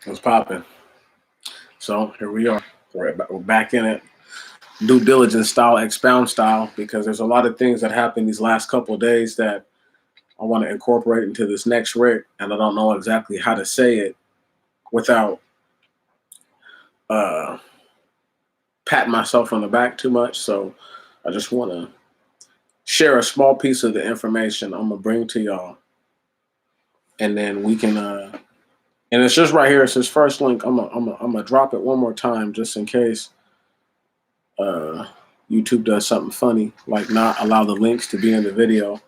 It's popping. So here we are. We're back in it. Due diligence style, expound style, because there's a lot of things that happened these last couple of days that I want to incorporate into this next Rick, and I don't know exactly how to say it without uh, patting myself on the back too much. So I just want to share a small piece of the information I'm gonna bring to y'all, and then we can. And it's just right here. It's his first link. I'm gonna drop it one more time just in case uh, YouTube does something funny, like not allow the links to be in the video.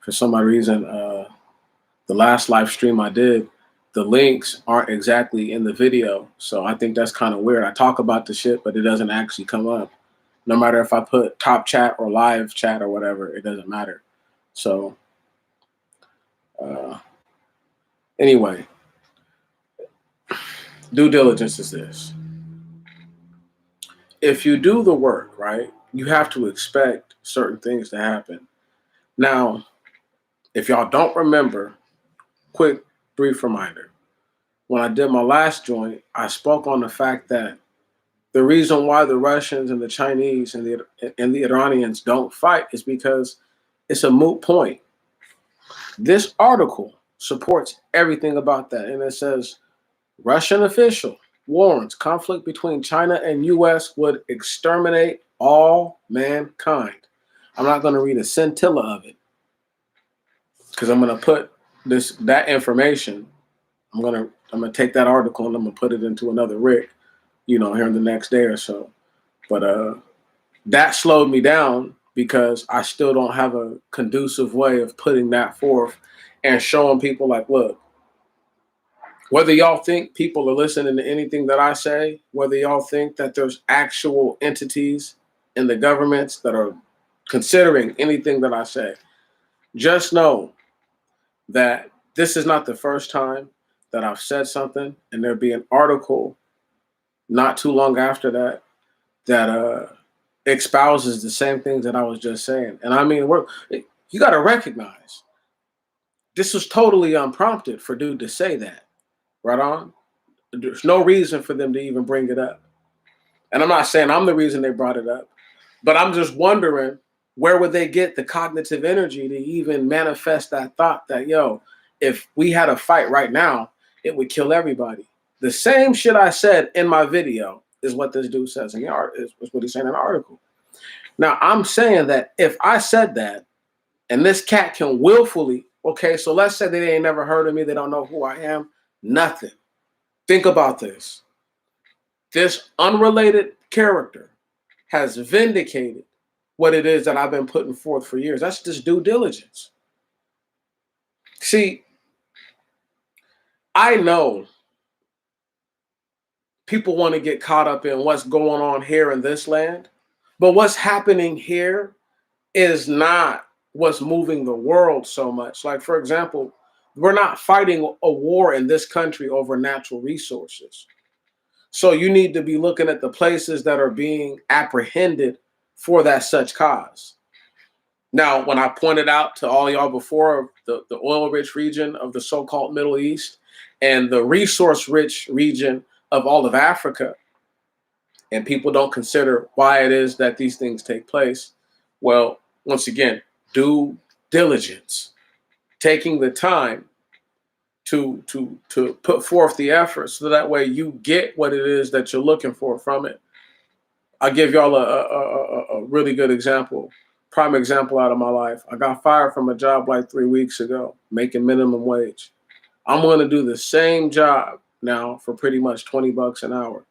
For some odd reason, the last live stream I did, the links aren't exactly in the video. So I think that's kind of weird. I talk about the shit, but it doesn't actually come up. No matter if I put top chat or live chat or whatever, it doesn't matter. So uh, anyway, due diligence is this. If you do the work, right, you have to expect certain things to happen. Now, if y'all don't remember, quick brief reminder. When I did my last joint, I spoke on the fact that the reason why the Russians and the Chinese and the Iranians don't fight is because it's a moot point. This article supports everything about that, and it says Russian official warns conflict between China and U.S. would exterminate all mankind. I'm not going to read a scintilla of it because I'm going to put that information. I'm gonna take that article and I'm gonna put it into another Rick, here in the next day or so. But that slowed me down because I still don't have a conducive way of putting that forth and showing people like, look, whether y'all think people are listening to anything that I say, whether y'all think that there's actual entities in the governments that are considering anything that I say, just know that this is not the first time that I've said something, and there'll be an article not too long after that espouses the same things that I was just saying. And I mean, you got to recognize this was totally unprompted for dude to say that. Right on? There's no reason for them to even bring it up. And I'm not saying I'm the reason they brought it up, but I'm just wondering where would they get the cognitive energy to even manifest that thought that, if we had a fight right now, it would kill everybody. The same shit I said in my video is what this dude says in the art is what he's saying in the article. Now I'm saying that if I said that and this cat can willfully, okay, so let's say they ain't never heard of me, they don't know who I am, nothing. Think about this. This unrelated character has vindicated what it is that I've been putting forth for years. That's just due diligence. See, I know people want to get caught up in what's going on here in this land, but what's happening here is not what's moving the world so much. Like, for example, we're not fighting a war in this country over natural resources. So you need to be looking at the places that are being apprehended for that such cause. Now, when I pointed out to all y'all before the oil-rich region of the so-called Middle East and the resource-rich region of all of Africa, and people don't consider why it is that these things take place, well, once again, due diligence, taking the time to put forth the effort so that way you get what it is that you're looking for from it. I'll give y'all a really good example, prime example out of my life. I got fired from a job like 3 weeks ago, making minimum wage. I'm going to do the same job now for pretty much $20 an hour.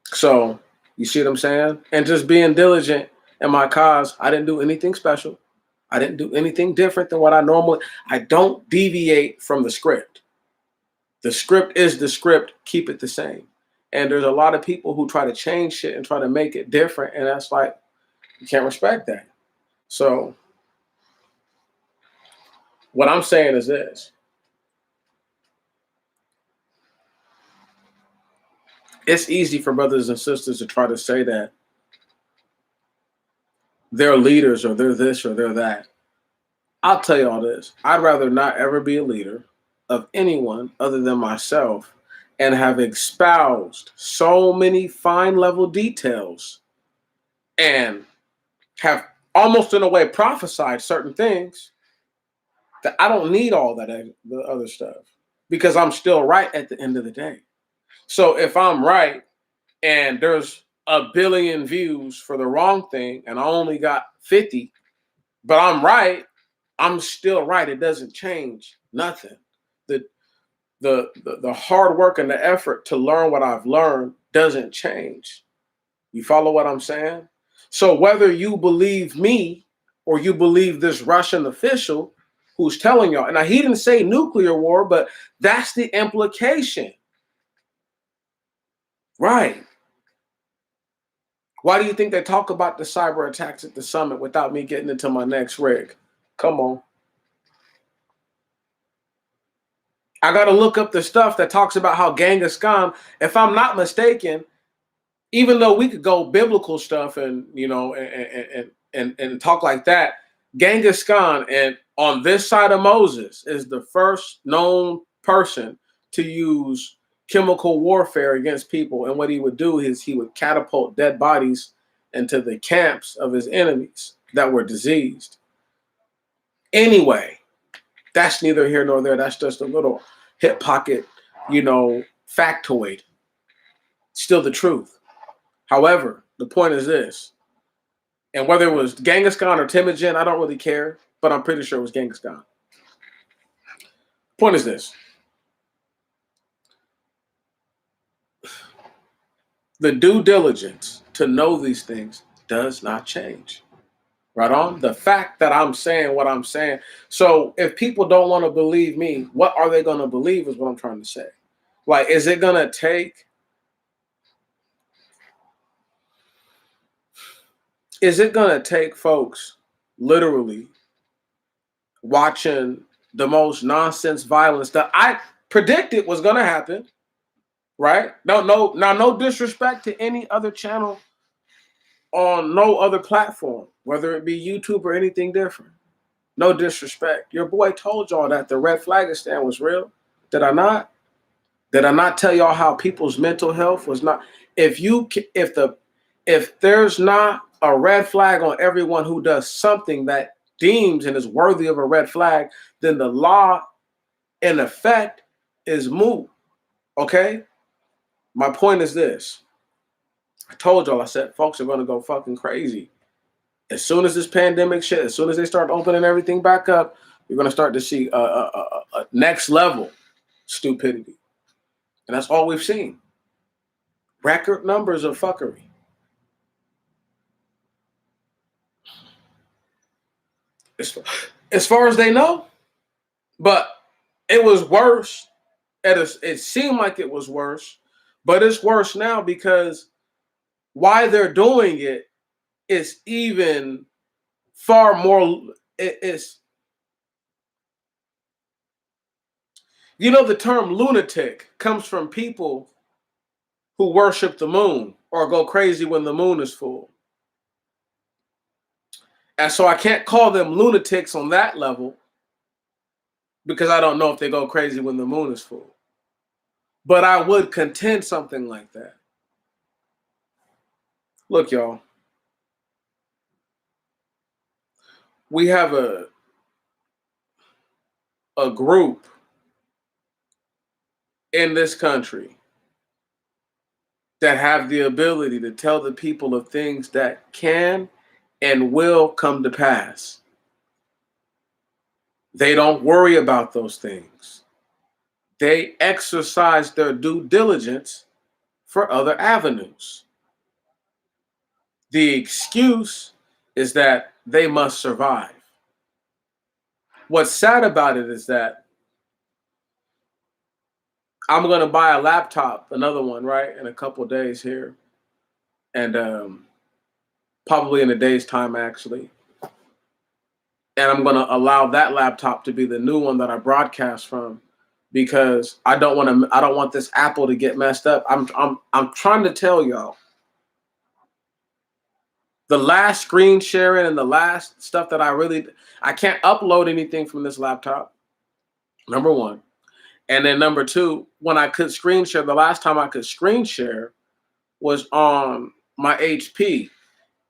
So you see what I'm saying? And just being diligent in my cause, I didn't do anything special. I didn't do anything different than what I don't deviate from the script. The script is the script, keep it the same. And there's a lot of people who try to change shit and try to make it different. And that's like, you can't respect that. So what I'm saying is this. It's easy for brothers and sisters to try to say that they're leaders or they're this or they're that. I'll tell you all this. I'd rather not ever be a leader. of anyone other than myself and have espoused so many fine level details and have almost in a way prophesied certain things that I don't need all that the other stuff because I'm still right at the end of the day. So if I'm right and there's a billion views for the wrong thing and I only got 50, but I'm right, I'm still right. It doesn't change nothing. The the hard work and the effort to learn what I've learned doesn't change. You follow what I'm saying? So whether you believe me or you believe this Russian official who's telling y'all, and now he didn't say nuclear war, but that's the implication. Right. Why do you think they talk about the cyber attacks at the summit without me getting into my next rig? Come on. I got to look up the stuff that talks about how Genghis Khan, if I'm not mistaken, even though we could go biblical stuff and and talk like that, Genghis Khan and on this side of Moses is the first known person to use chemical warfare against people. And what he would do is he would catapult dead bodies into the camps of his enemies that were diseased. Anyway, that's neither here nor there. That's just a little hip pocket, factoid. Still the truth. However, the point is this, and whether it was Genghis Khan or Temujin, I don't really care, but I'm pretty sure it was Genghis Khan. Point is this. The due diligence to know these things does not change. Right on? The fact that I'm saying what I'm saying. So if people don't want to believe me, what are they going to believe is what I'm trying to say. Like, is it going to take folks literally watching the most nonsense violence that I predicted was going to happen, right? No disrespect to any other channel on no other platform, whether it be YouTube or anything different. No disrespect. Your boy told y'all that the red flag stand was real. Did I not? Did I not tell y'all how people's mental health was not? If there's not a red flag on everyone who does something that deems and is worthy of a red flag, then the law in effect is moot. Okay? My point is this. I told y'all, I said folks are gonna go fucking crazy. As soon as this pandemic shit, as soon as they start opening everything back up, you're gonna start to see a next level stupidity. And that's all we've seen. Record numbers of fuckery. As far as they know. But it was worse. It seemed like it was worse. But it's worse now because why they're doing it is even far more. It's the term lunatic comes from people who worship the moon or go crazy when the moon is full. And so I can't call them lunatics on that level because I don't know if they go crazy when the moon is full. But I would contend something like that. Look, y'all, we have a group in this country that have the ability to tell the people of things that can and will come to pass. They don't worry about those things. They exercise their due diligence for other avenues. The excuse is that they must survive. What's sad about it is that I'm going to buy a laptop, another one, right, in a couple of days here. And probably in a day's time, actually. And I'm going to allow that laptop to be the new one that I broadcast from because I don't want this Apple to get messed up. I'm trying to tell y'all. The last screen sharing and the last stuff that I can't upload anything from this laptop. Number one. And then number two, when I could screen share, the last time I could screen share was on my HP,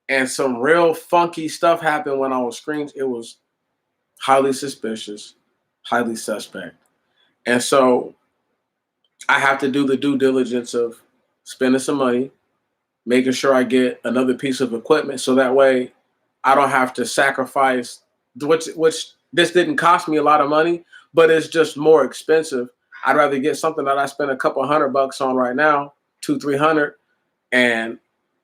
and some real funky stuff happened when I was screen. It was highly suspicious, highly suspect. And so I have to do the due diligence of spending some money, making sure I get another piece of equipment so that way I don't have to sacrifice, which this didn't cost me a lot of money, but it's just more expensive. I'd rather get something that I spend a couple $100 on right now, 200, 300. And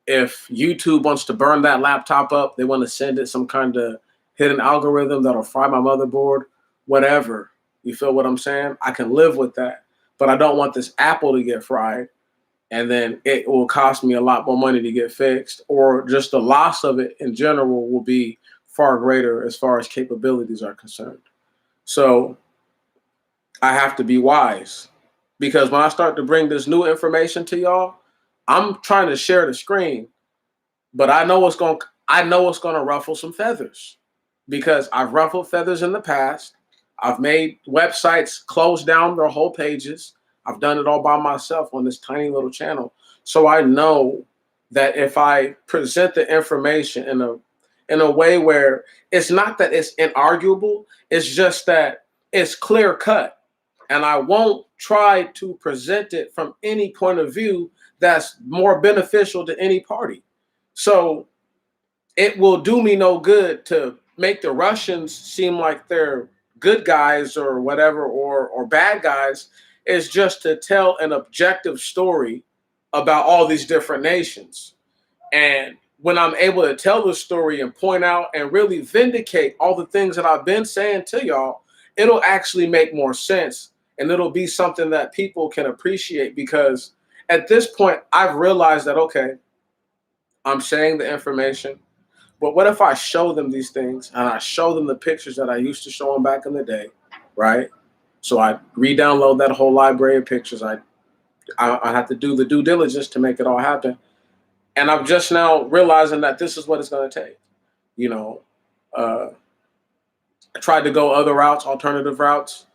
if YouTube wants to burn that laptop up, they want to send it some kind of hidden algorithm that'll fry my motherboard, whatever. You feel what I'm saying? I can live with that. But I don't want this Apple to get fried, and then it will cost me a lot more money to get fixed, or just the loss of it in general will be far greater as far as capabilities are concerned. So I have to be wise, because when I start to bring this new information to y'all, I'm trying to share the screen, but I know it's going to ruffle some feathers, because I've ruffled feathers in the past. I've made websites close down their whole pages. I've done it all by myself on this tiny little channel. So I know that if I present the information in a way where it's not that it's inarguable, it's just that it's clear cut. And I won't try to present it from any point of view that's more beneficial to any party. So it will do me no good to make the Russians seem like they're good guys or whatever, or bad guys. Is just to tell an objective story about all these different nations. And when I'm able to tell the story and point out and really vindicate all the things that I've been saying to y'all, it'll actually make more sense, and it'll be something that people can appreciate, because at this point I've realized that, okay, I'm saying the information, but what if I show them these things and I show them the pictures that I used to show them back in the day, right? So I re-download that whole library of pictures. I have to do the due diligence to make it all happen. And I'm just now realizing that this is what it's going to take. You know, I tried to go other routes, alternative routes.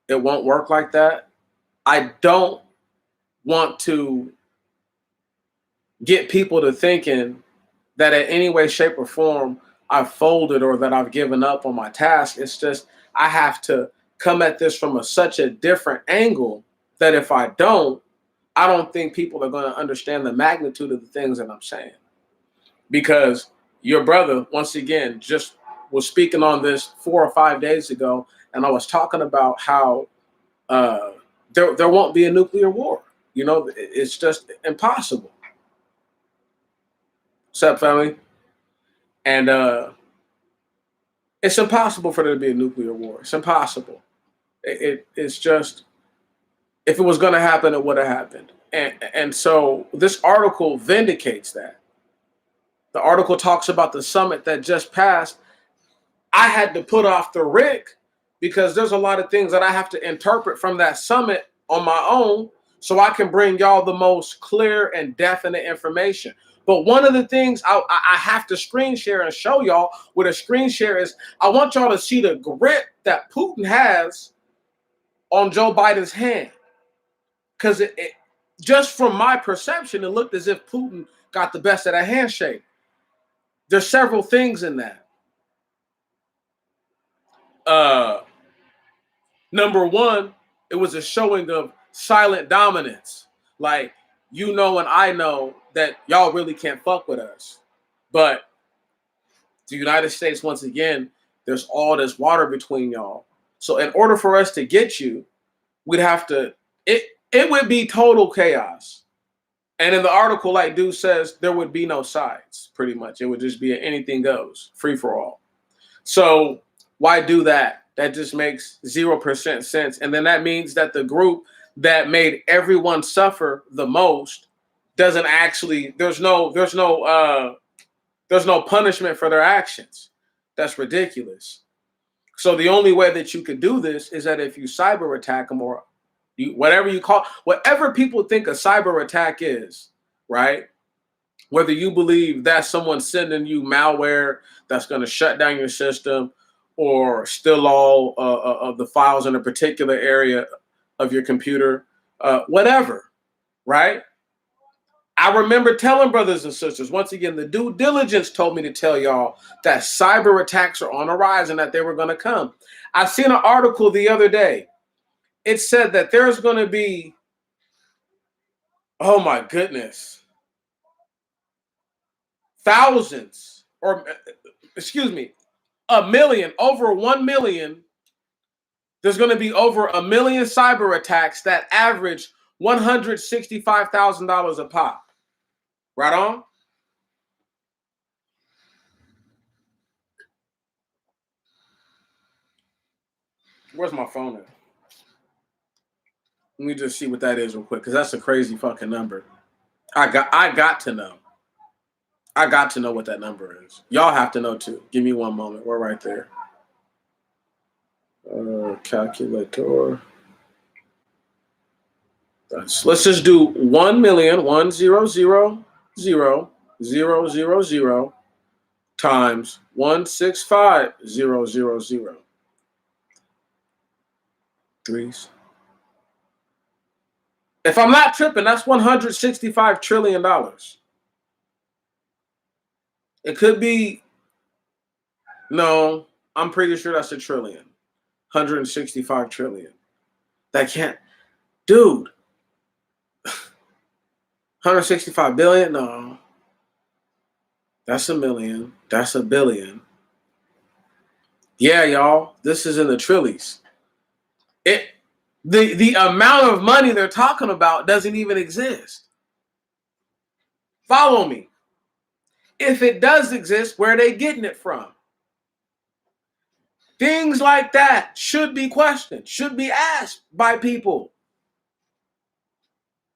It won't work like that. I don't want to get people to thinking that in any way, shape, or form I've folded or that I've given up on my task. It's just I have to come at this from such a different angle that if I don't think people are going to understand the magnitude of the things that I'm saying. Because your brother, once again, just was speaking on this 4 or 5 days ago, and I was talking about how there won't be a nuclear war. You know, it's just impossible. What's up, family? And it's impossible for there to be a nuclear war. It's impossible. It's just, if it was going to happen, it would have happened. And so this article vindicates that. The article talks about the summit that just passed. I had to put off the Rick because there's a lot of things that I have to interpret from that summit on my own, so I can bring y'all the most clear and definite information. But one of the things I have to screen share and show y'all with a screen share is I want y'all to see the grip that Putin has on Joe Biden's hand. Because it just from my perception, it looked as if Putin got the best of that handshake. There's several things in that. Number one, it was a showing of silent dominance. Like, you know, and I know that y'all really can't fuck with us. But the United States, once again, there's all this water between y'all. So in order for us to get you, we'd have to, it would be total chaos. And in the article, like dude says, there would be no sides, pretty much. It would just be an anything goes, free for all. So why do that? That just makes 0% sense. And then that means that the group that made everyone suffer the most doesn't actually, there's no punishment for their actions. That's ridiculous. So the only way that you could do this is that if you cyber attack them, or whatever you call, whatever people think a cyber attack is, right? Whether you believe that's someone sending you malware that's going to shut down your system or steal all of the files in a particular area, of your computer, whatever, right? I remember telling brothers and sisters, once again, the due diligence told me to tell y'all that cyber attacks are on the rise and that they were going to come. I seen an article the other day. It said that there's going to be, oh my goodness, thousands, or excuse me, a million, over 1 million. There's going to be over 1 million cyber attacks that average $165,000 a pop. Right on? Where's my phone at? Let me just see what that is real quick, because that's a crazy fucking number. I got to know. I got to know what that number is. Y'all have to know too. Give me one moment. We're right there. Calculator. Let's just do 1,100,000 times 165,000. Threes. If I'm not tripping, that's $165 trillion. It could be, no, I'm pretty sure that's a trillion. 165 trillion. That can't, dude. 165 billion? No. That's a million. That's a billion. Yeah, y'all. This is in the trillies. The amount of money they're talking about doesn't even exist. Follow me. If it does exist, where are they getting it from? Things like that should be questioned, should be asked by people.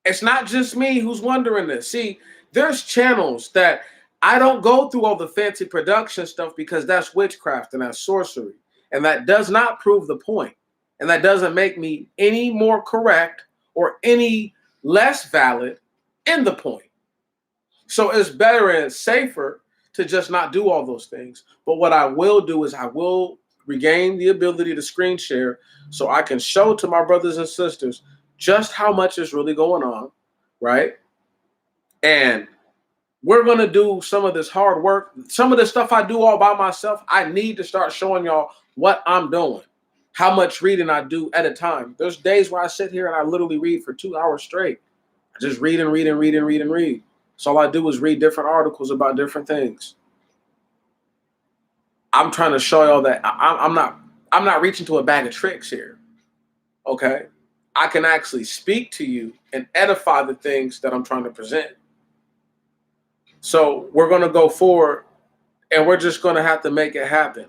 It's not just me who's wondering this. See, there's channels that I don't go through all the fancy production stuff because that's witchcraft and that's sorcery. And that does not prove the point. And that doesn't make me any more correct or any less valid in the point. So it's better and it's safer to just not do all those things. But what I will do is I will regain the ability to screen share so I can show to my brothers and sisters just how much is really going on, right? And we're going to do some of this hard work. Some of the stuff I do all by myself, I need to start showing y'all what I'm doing, how much reading I do at a time. There's days where I sit here and I literally read for 2 hours straight. I just read and read and read and read and read. So all I do is read different articles about different things. I'm trying to show y'all that I'm not reaching to a bag of tricks here. Okay? I can actually speak to you and edify the things that I'm trying to present. So we're going to go forward and we're just going to have to make it happen.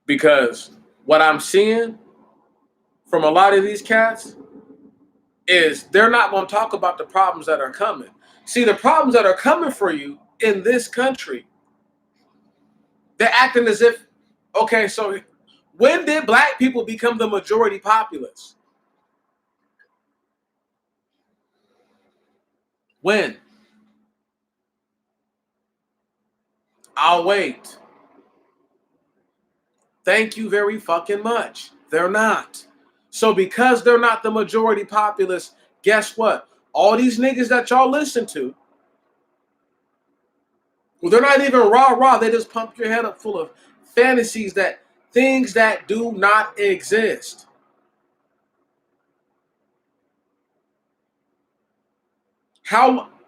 Because what I'm seeing from a lot of these cats is they're not going to talk about the problems that are coming. See, the problems that are coming for you in this country, they're acting as if, okay, so when did black people become the majority populace? When? I'll wait. Thank you very fucking much. They're not. So because they're not the majority populace, guess what? All these niggas that y'all listen to, well, they're not even rah-rah. They just pump your head up full of fantasies, that things that do not exist.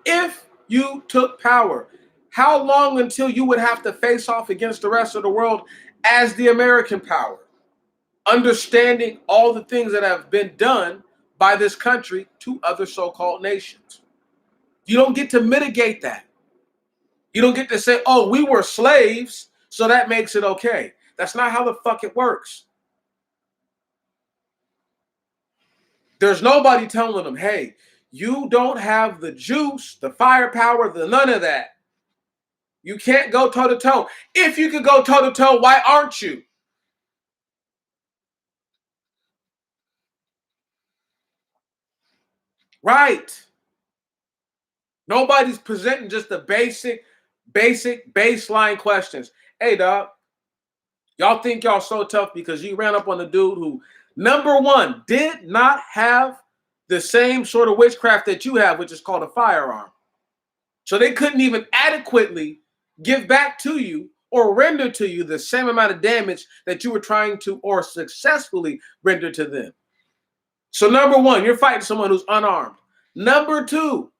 If you took power, how long until you would have to face off against the rest of the world as the American power? Understanding all the things that have been done by this country to other so-called nations. You don't get to mitigate that. You don't get to say, oh, we were slaves, so that makes it okay. That's not how the fuck it works. There's nobody telling them, hey, you don't have the juice, the firepower, the none of that. You can't go toe-to-toe. If you could go toe-to-toe, why aren't you? Right. Nobody's presenting just the basic baseline questions. Hey, dog, y'all think y'all so tough because you ran up on the dude who number one, did not have the same sort of witchcraft that you have, which is called a firearm. So they couldn't even adequately give back to you or render to you the same amount of damage that you were trying to or successfully render to them. So number one, you're fighting someone who's unarmed. Number two,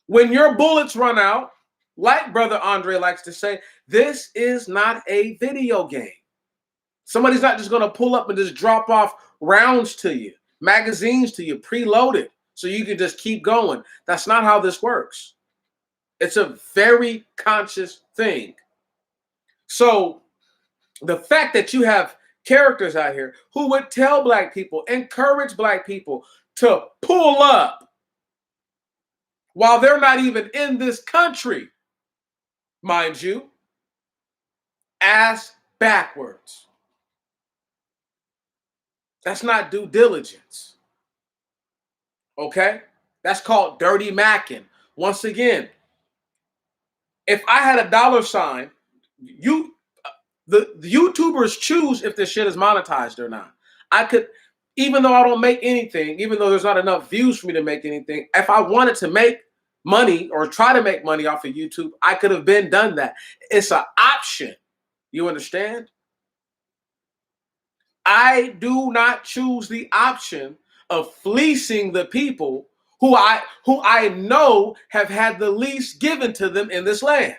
when your bullets run out, like Brother Andre likes to say, this is not a video game. Somebody's not just going to pull up and just drop off rounds to you, magazines to you, preloaded, so you can just keep going. That's not how this works. It's a very conscious thing. So the fact that you have characters out here who would tell black people, encourage black people to pull up while they're not even in this country, mind you, ass backwards. That's not due diligence. Okay? That's called dirty macking. Once again, if I had a dollar sign, the YouTubers choose if this shit is monetized or not. I could, even though I don't make anything, even though there's not enough views for me to make anything, if I wanted to make money or try to make money off of YouTube, I could have been done that. It's an option. You understand? I do not choose the option of fleecing the people who I know have had the least given to them in this land.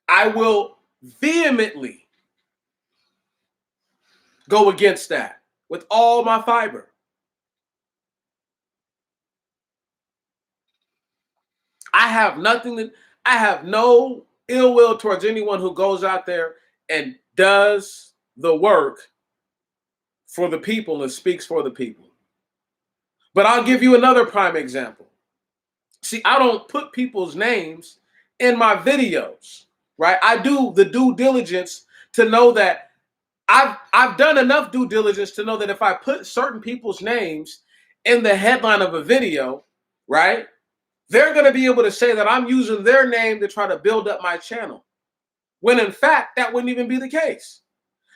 I will vehemently go against that with all my fiber. I have no ill will towards anyone who goes out there and does the work for the people and speaks for the people. But I'll give you another prime example. See, I don't put people's names in my videos, right? I do the due diligence to know that I've done enough due diligence to know that if I put certain people's names in the headline of a video, right, they're going to be able to say that I'm using their name to try to build up my channel. When in fact, that wouldn't even be the case.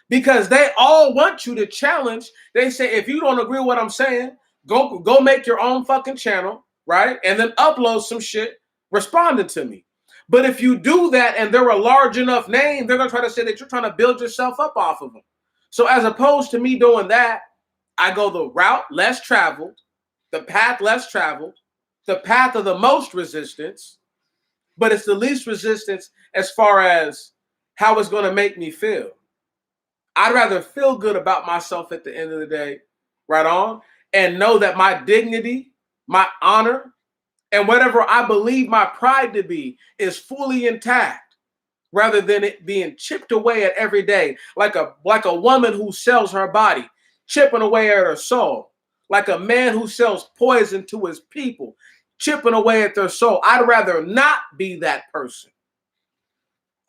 Because they all want you to challenge. They say, if you don't agree with what I'm saying, go make your own fucking channel, right? And then upload some shit responding to me. But if you do that and they're a large enough name, they're going to try to say that you're trying to build yourself up off of them. So as opposed to me doing that, I go the route less traveled, the path less traveled, the path of the most resistance, but it's the least resistance as far as how it's going to make me feel. I'd rather feel good about myself at the end of the day, right on, and know that my dignity, my honor, and whatever I believe my pride to be is fully intact, rather than it being chipped away at every day, like a woman who sells her body, chipping away at her soul, like a man who sells poison to his people, chipping away at their soul. I'd rather not be that person.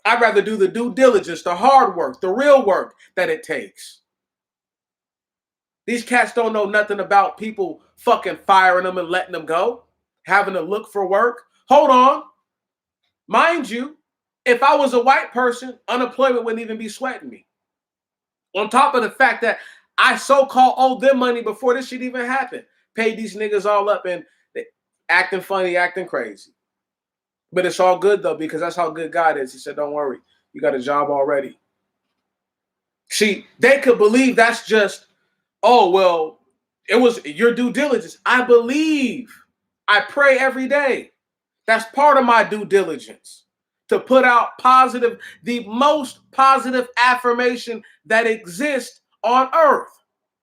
I'd rather do the due diligence, the hard work, the real work that it takes. These cats don't know nothing about people fucking firing them and letting them go, having to look for work. Hold on. Mind you, if I was a white person, unemployment wouldn't even be sweating me. On top of the fact that I so-called owed them money before this shit even happened. Paid these niggas all up and acting funny, acting crazy. But it's all good, though, because that's how good God is. He said, don't worry. You got a job already. See, they could believe that's just, oh, well, it was your due diligence. I believe. I pray every day. That's part of my due diligence. To put out positive, the most positive affirmation that exists on earth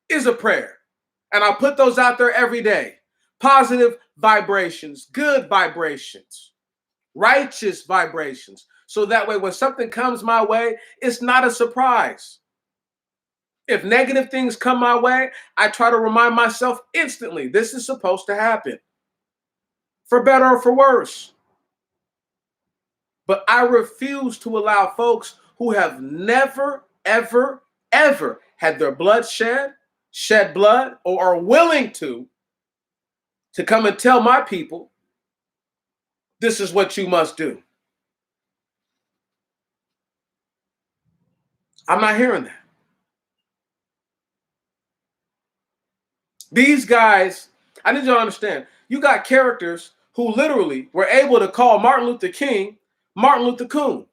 is a prayer. And I put those out there every day. Positive vibrations, good vibrations, righteous vibrations. So that way, when something comes my way, it's not a surprise. If negative things come my way, I try to remind myself instantly, this is supposed to happen. For better or for worse. But I refuse to allow folks who have never, ever, ever had their blood shed blood, or are willing to come and tell my people, this is what you must do. I'm not hearing that. These guys, I need you to understand, you got characters who literally were able to call Martin Luther King Martin Luther Coon.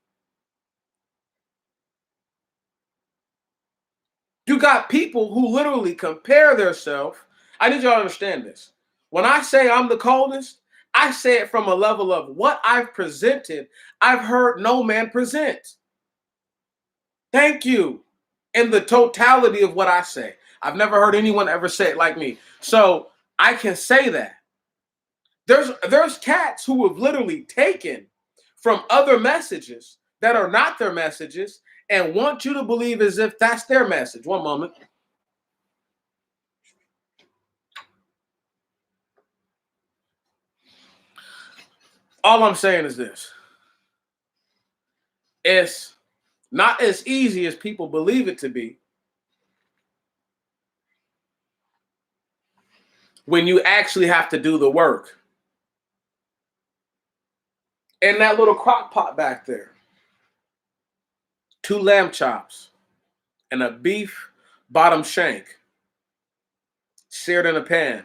You got people who literally compare themselves. I need y'all to understand this. When I say I'm the coldest, I say it from a level of what I've presented, I've heard no man present. Thank you. In the totality of what I say. I've never heard anyone ever say it like me. So I can say that. There's cats who have literally taken from other messages that are not their messages and want you to believe as if that's their message. One moment. All I'm saying is this. It's not as easy as people believe it to be when you actually have to do the work. In that little crock pot back there, 2 lamb chops and a beef bottom shank seared in a pan,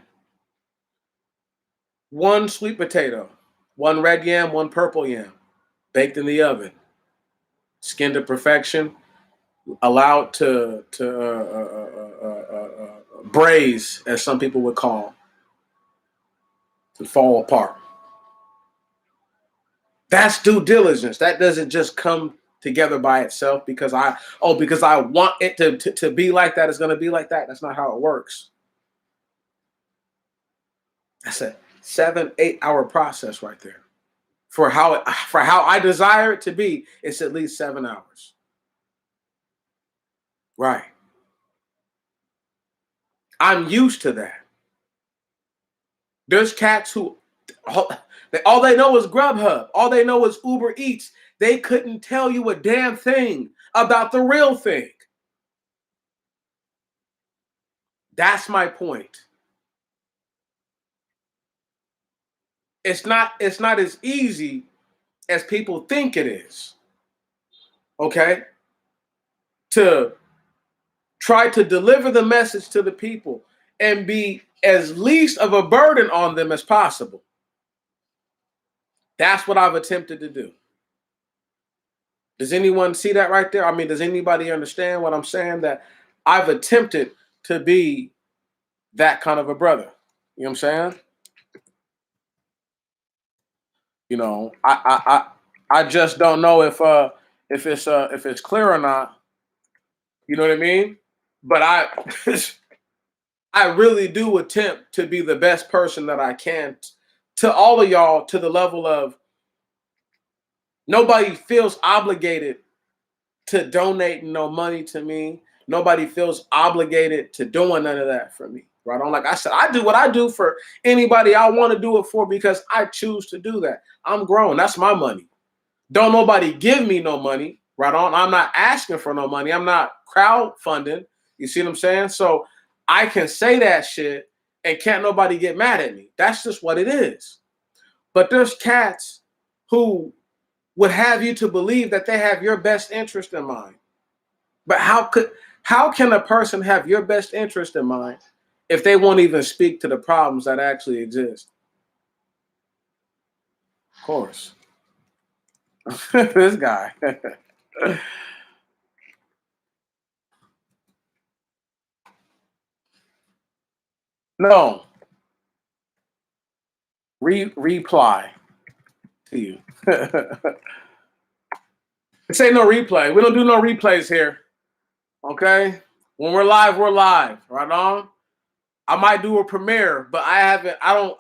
1 sweet potato, 1 red yam, 1 purple yam, baked in the oven, skinned to perfection, allowed to braise, as some people would call, to fall apart. That's due diligence. That doesn't just come together by itself because I want it to be like that. It's going to be like that. That's not how it works. That's a 7-8 hour process right there. For how I desire it to be, it's at least 7 hours. Right. I'm used to that. There's cats who all they know is Grubhub. All they know is Uber Eats. They couldn't tell you a damn thing about the real thing. That's my point. It's not as easy as people think it is. Okay? To try to deliver the message to the people and be as least of a burden on them as possible. That's what I've attempted to do. Does anyone see that right there? I mean, does anybody understand what I'm saying? That I've attempted to be that kind of a brother. You know what I'm saying? You know, I just don't know if it's clear or not. You know what I mean? But I really do attempt to be the best person that I can to all of y'all, to the level of nobody feels obligated to donate no money to me. Nobody feels obligated to doing none of that for me. Right on. Like I said, I do what I do for anybody I want to do it for because I choose to do that. I'm grown. That's my money. Don't nobody give me no money. Right on. I'm not asking for no money. I'm not crowdfunding. You see what I'm saying? So I can say that shit and can't nobody get mad at me. That's just what it is. But there's cats who would have you to believe that they have your best interest in mind. But how can a person have your best interest in mind if they won't even speak to the problems that actually exist? Of course. This guy. No. Reply to you. This ain't no replay. We don't do no replays here. Okay? When we're live, we're live. Right on? I might do a premiere, but I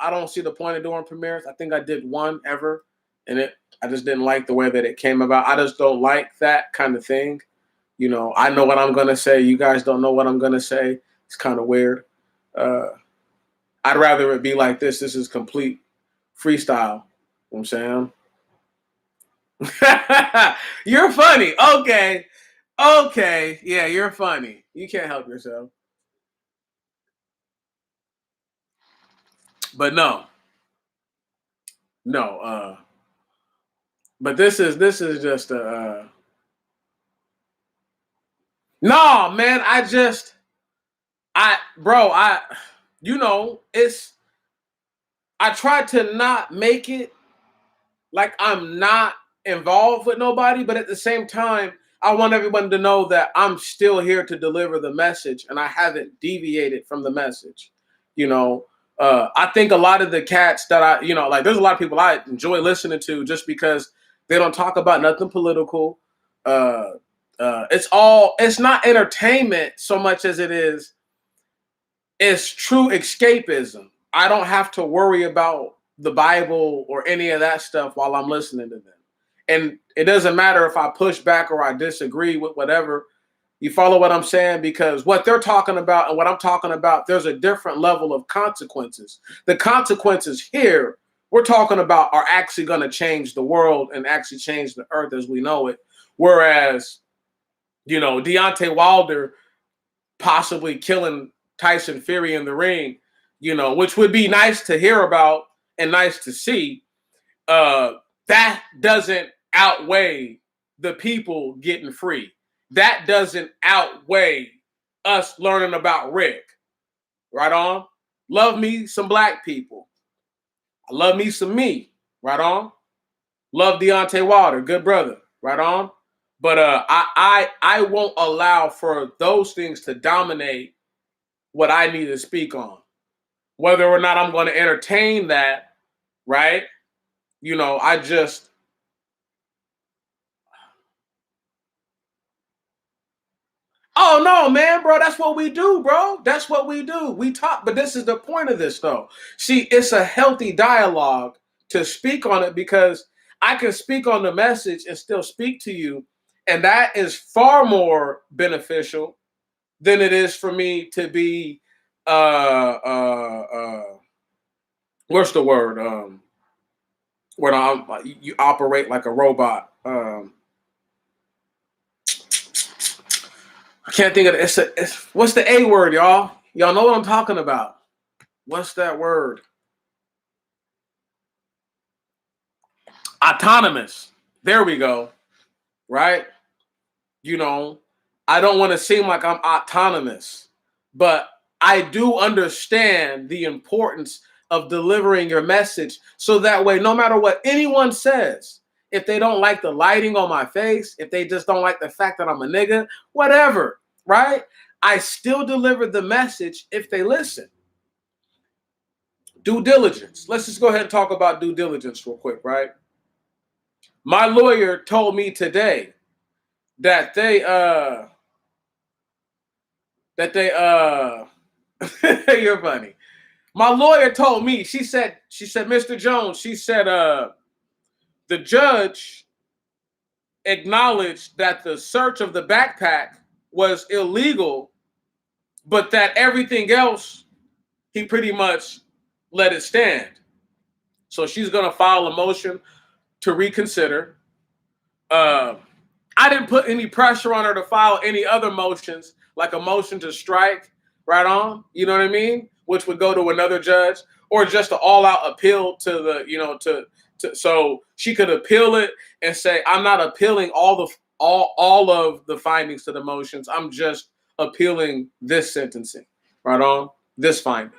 don't see the point of doing premieres. I think I did one ever, and I just didn't like the way that it came about. I just don't like that kind of thing. You know, I know what I'm gonna say. You guys don't know what I'm gonna say. It's kind of weird. I'd rather it be like this. This is complete freestyle. You know what I'm saying? You're funny. Okay. Okay. Yeah, you're funny. You can't help yourself. But no. No. But this is just a no, man. I bro, I try to not make it like I'm not involved with nobody, but at the same time, I want everyone to know that I'm still here to deliver the message and I haven't deviated from the message. You know, I think a lot of the cats that like there's a lot of people I enjoy listening to just because they don't talk about nothing political. It's not entertainment so much as it's true escapism. I don't have to worry about the Bible or any of that stuff while I'm listening to them. And it doesn't matter if I push back or I disagree with whatever. You follow what I'm saying? Because what they're talking about and what I'm talking about, there's a different level of consequences. The consequences here we're talking about are actually going to change the world and actually change the earth as we know it. Whereas, Deontay Wilder possibly killing Tyson Fury in the ring, which would be nice to hear about and nice to see, that doesn't outweigh the people getting free. That doesn't outweigh us learning about Rick. Right on? Love me some black people. I love me some me. Right on? Love Deontay Wilder. Good brother. Right on? But I won't allow for those things to dominate what I need to speak on. Whether or not I'm going to entertain that, right? I just Oh no, man, bro, that's what we do, bro. That's what we do. We talk, but this is the point of this though. See, it's a healthy dialogue to speak on it because I can speak on the message and still speak to you, and that is far more beneficial than it is for me to be what's the word? When you operate like a robot. I can't think of it. What's the A word, y'all? Y'all know what I'm talking about. What's that word? Autonomous. There we go. Right? I don't want to seem like I'm autonomous, but I do understand the importance of delivering your message so that way, no matter what anyone says, if they don't like the lighting on my face, if they just don't like the fact that I'm a nigga, whatever, right? I still deliver the message if they listen. Due diligence. Let's just go ahead and talk about due diligence real quick, right? My lawyer told me today that you're funny. My lawyer told me, she said, Mr. Jones, she said, the judge acknowledged that the search of the backpack was illegal, but that everything else, he pretty much let it stand. So she's going to file a motion to reconsider. I didn't put any pressure on her to file any other motions, like a motion to strike, right on, you know what I mean? Which would go to another judge, or just an all-out appeal to the, so she could appeal it and say, I'm not appealing all of the findings to the motions. I'm just appealing this sentencing, right on, this finding.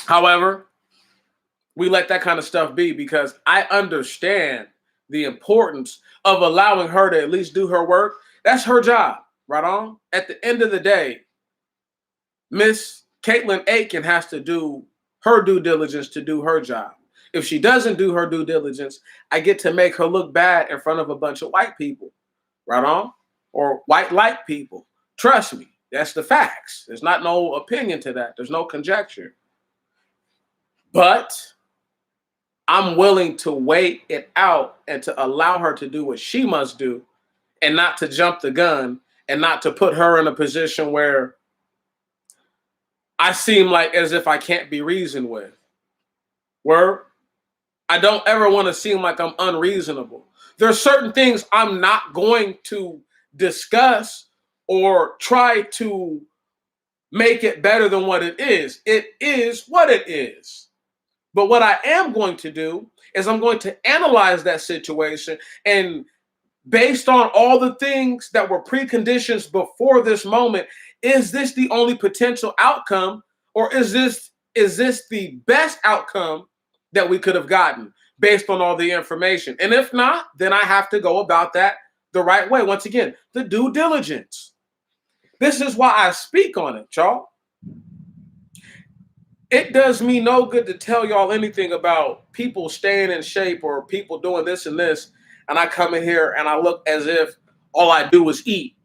However, we let that kind of stuff be because I understand the importance of allowing her to at least do her work. That's her job, right on? At the end of the day, Miss Caitlin Aiken has to do her due diligence to do her job. If she doesn't do her due diligence, I get to make her look bad in front of a bunch of white people, right on? Or white-like people. Trust me, that's the facts. There's not no opinion to that. There's no conjecture. But I'm willing to wait it out and to allow her to do what she must do and not to jump the gun and not to put her in a position where I seem like as if I can't be reasoned with. Where I don't ever want to seem like I'm unreasonable. There are certain things I'm not going to discuss or try to make it better than what it is. It is what it is. But what I am going to do is I'm going to analyze that situation, and based on all the things that were preconditions before this moment, is this the only potential outcome, or is this the best outcome that we could have gotten based on all the information? And if not, then I have to go about that the right way. Once again, the due diligence. This is why I speak on it, y'all. It does me no good to tell y'all anything about people staying in shape or people doing this and this, and I come in here and I look as if all I do is eat,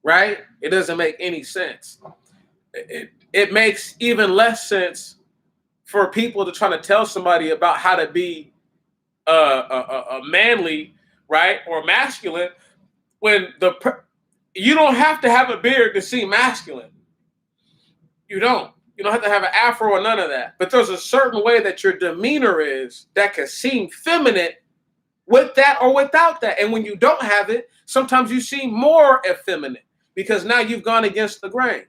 right? It doesn't make any sense. It makes even less sense for people to try to tell somebody about how to be manly, right, or masculine, when you don't have to have a beard to seem masculine. You don't. You don't have to have an afro or none of that. But there's a certain way that your demeanor is that can seem feminine with that or without that. And when you don't have it, sometimes you seem more effeminate because now you've gone against the grain.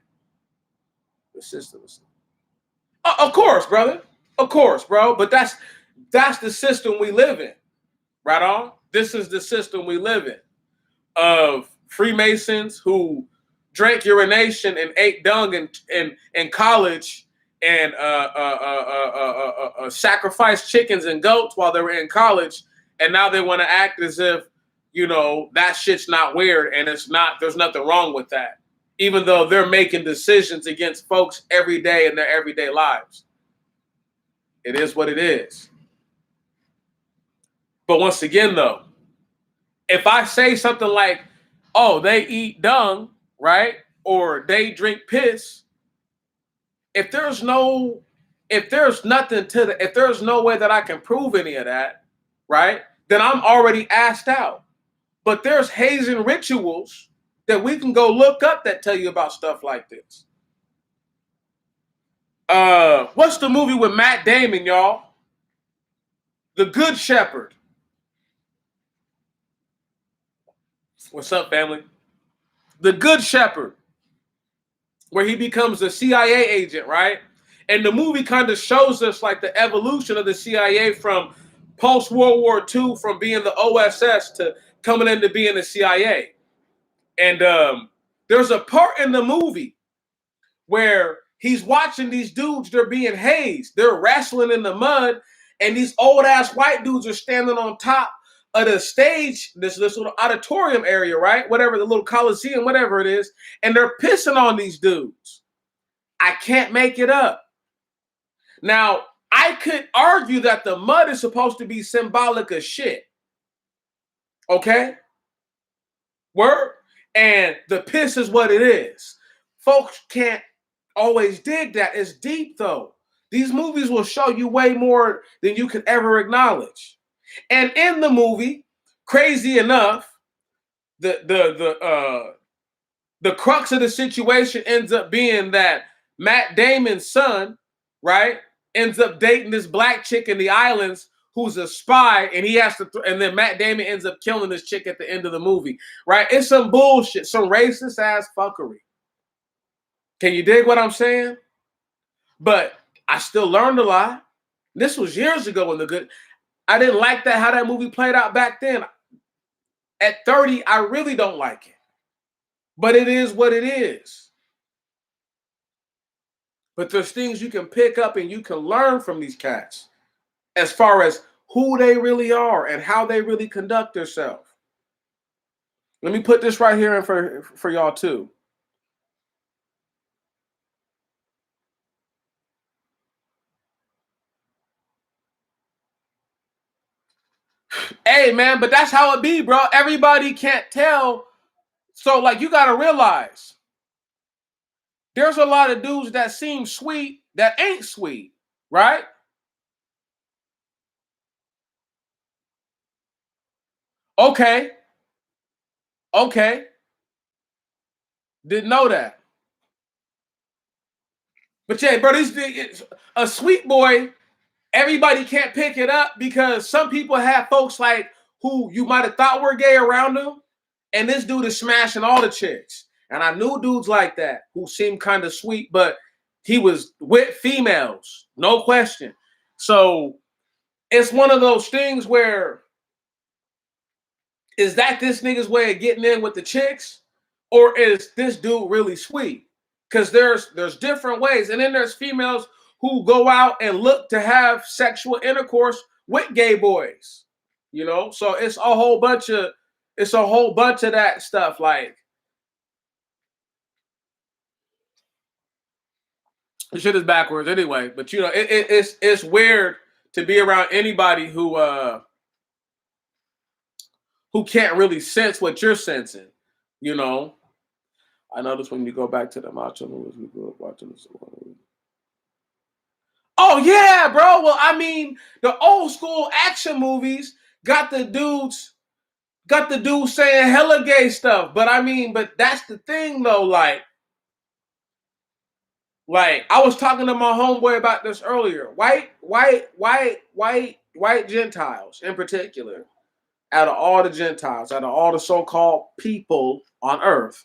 The systems. Of course, brother. Of course, bro. But that's the system we live in. Right on? This is the system we live in. Of Freemasons who drank urination and ate dung in college and sacrificed chickens and goats while they were in college, and now they want to act as if, you know, that shit's not weird and it's not. There's nothing wrong with that, even though they're making decisions against folks every day in their everyday lives. It is what it is. But once again, though, if I say something like, oh, they eat dung, right? Or they drink piss, if there's nothing to the, if there's no way that I can prove any of that, right? Then I'm already asked out. But there's hazing rituals that we can go look up that tell you about stuff like this. What's the movie with Matt Damon, y'all? The Good Shepherd. What's up, family? The Good Shepherd, where he becomes a CIA agent, right? And the movie kind of shows us like the evolution of the CIA from post-World War II, from being the OSS to coming into being the CIA. And there's a part in the movie where he's watching these dudes, they're being hazed. They're wrestling in the mud, and these old-ass white dudes are standing on top of the stage, this little auditorium area, right? Whatever, the little coliseum, whatever it is, and they're pissing on these dudes. I can't make it up. Now, I could argue that the mud is supposed to be symbolic of shit. Okay? Word? And the piss is what it is. Folks can't always dig that. It's deep, though. These movies will show you way more than you could ever acknowledge. And in the movie, crazy enough, the crux of the situation ends up being that Matt Damon's son, right, ends up dating this black chick in the islands who's a spy, and he has to, and then Matt Damon ends up killing this chick at the end of the movie, right? It's some bullshit, some racist ass fuckery. Can you dig what I'm saying? But I still learned a lot. This was years ago in the good. I didn't like that, how that movie played out back then. At 30, I really don't like it. But it is what it is. But there's things you can pick up and you can learn from these cats as far as who they really are and how they really conduct themselves. Let me put this right here in for y'all too. Hey, man, but that's how it be, bro. Everybody can't tell. So, like, you got to realize there's a lot of dudes that seem sweet that ain't sweet, right? Okay. Didn't know that. But yeah, bro, this a sweet boy. Everybody can't pick it up because some people have folks like who you might have thought were gay around them, and this dude is smashing all the chicks. And I knew dudes like that who seemed kind of sweet, but he was with females, no question. So it's one of those things where, is that this nigga's way of getting in with the chicks? or is this dude really sweet? Because there's different ways, and then there's females who go out and look to have sexual intercourse with gay boys. You know, so it's a whole bunch of that stuff. Like, the shit is backwards anyway. But you know, it's weird to be around anybody who can't really sense what you're sensing. You know, I noticed when you go back to the macho movies, we grew up watching this. Oh yeah, bro. Well, I mean, the old school action movies got the dudes saying hella gay stuff. But I mean, but that's the thing though. Like I was talking to my homeboy about this earlier. White Gentiles in particular, out of all the Gentiles, out of all the so-called people on earth,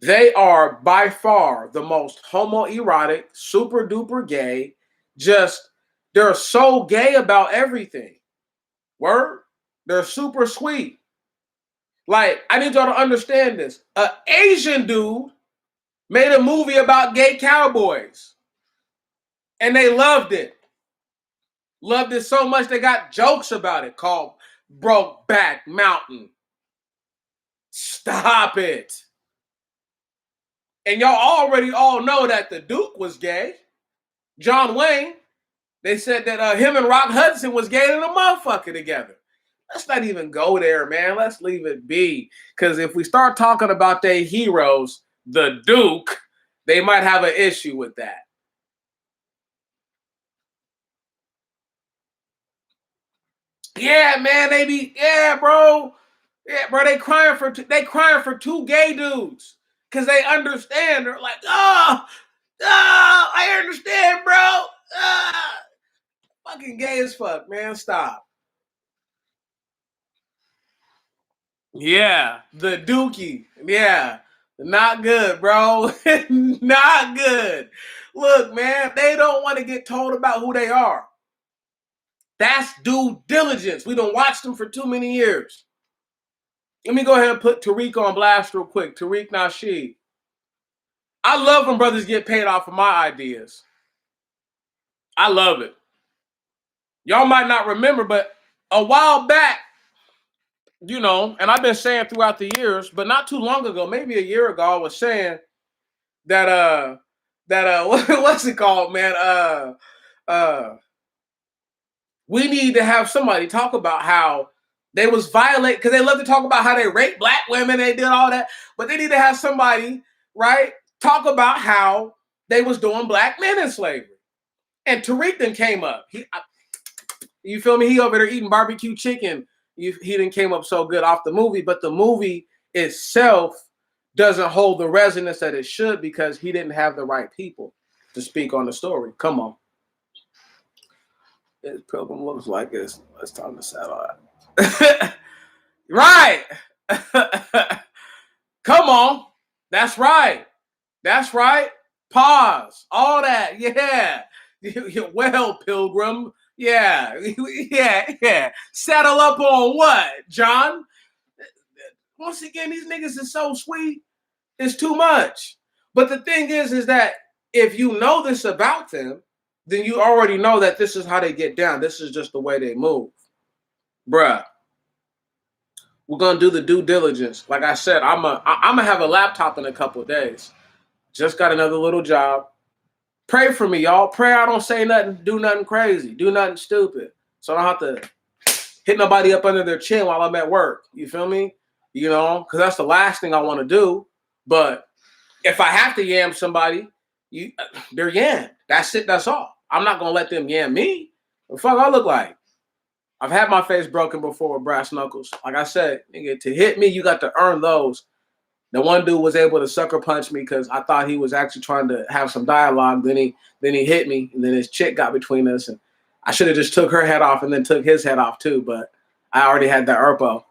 they are by far the most homoerotic, super duper gay. Just they're so gay about everything. Word? They're super sweet. Like, I need y'all to understand this. An Asian dude made a movie about gay cowboys. And they loved it. Loved it so much they got jokes about it called Brokeback Mountain. Stop it. And y'all already all know that the Duke was gay. John Wayne. They said that him and Rock Hudson was gay and a motherfucker together. Let's not even go there, man. Let's leave it be. Because if we start talking about their heroes, the Duke, they might have an issue with that. Yeah, man, bro. Yeah, bro, they crying for two gay dudes. Because they understand. They're like, oh, I understand, bro. Fucking gay as fuck, man. Stop. Yeah, the Dookie. Yeah, not good, bro. Not good. Look, man, they don't want to get told about who they are. That's due diligence. We don't watch them for too many years. Let me go ahead and put Tariq on blast real quick. Tariq Nasheed. I love when brothers get paid off of my ideas. I love it. Y'all might not remember, but a while back, you know, and I've been saying throughout the years, but not too long ago, maybe a year ago, I was saying that what's it called, man? We need to have somebody talk about how they was violate, because they love to talk about how they raped black women, they did all that, but they need to have somebody, right, talk about how they was doing black men in slavery. And Tariq then came up. You feel me? He over there eating barbecue chicken. He didn't came up so good off the movie, but the movie itself doesn't hold the resonance that it should because he didn't have the right people to speak on the story. Come on. His pilgrim looks like this. It's time to settle that. Right. Come on. That's right. That's right. Pause. All that. Yeah. Well, pilgrim. Yeah. Yeah. Settle up on what, John? Once again, these niggas is so sweet. It's too much. But the thing is that if you know this about them, then you already know that this is how they get down. This is just the way they move. Bruh. We're gonna do the due diligence. Like I said, I'm gonna have a laptop in a couple of days. Just got another little job. Pray for me, y'all. Pray I don't say nothing, do nothing crazy, do nothing stupid. So I don't have to hit nobody up under their chin while I'm at work. You feel me? You know, because that's the last thing I want to do. But if I have to yam somebody, they're yam. That's it. That's all. I'm not gonna let them yam me. What the fuck I look like? I've had my face broken before with brass knuckles. Like I said, nigga, to hit me, you got to earn those. The one dude was able to sucker punch me because I thought he was actually trying to have some dialogue. Then he hit me, and then his chick got between us, and I should have just took her head off and then took his head off too. But I already had the ERPO.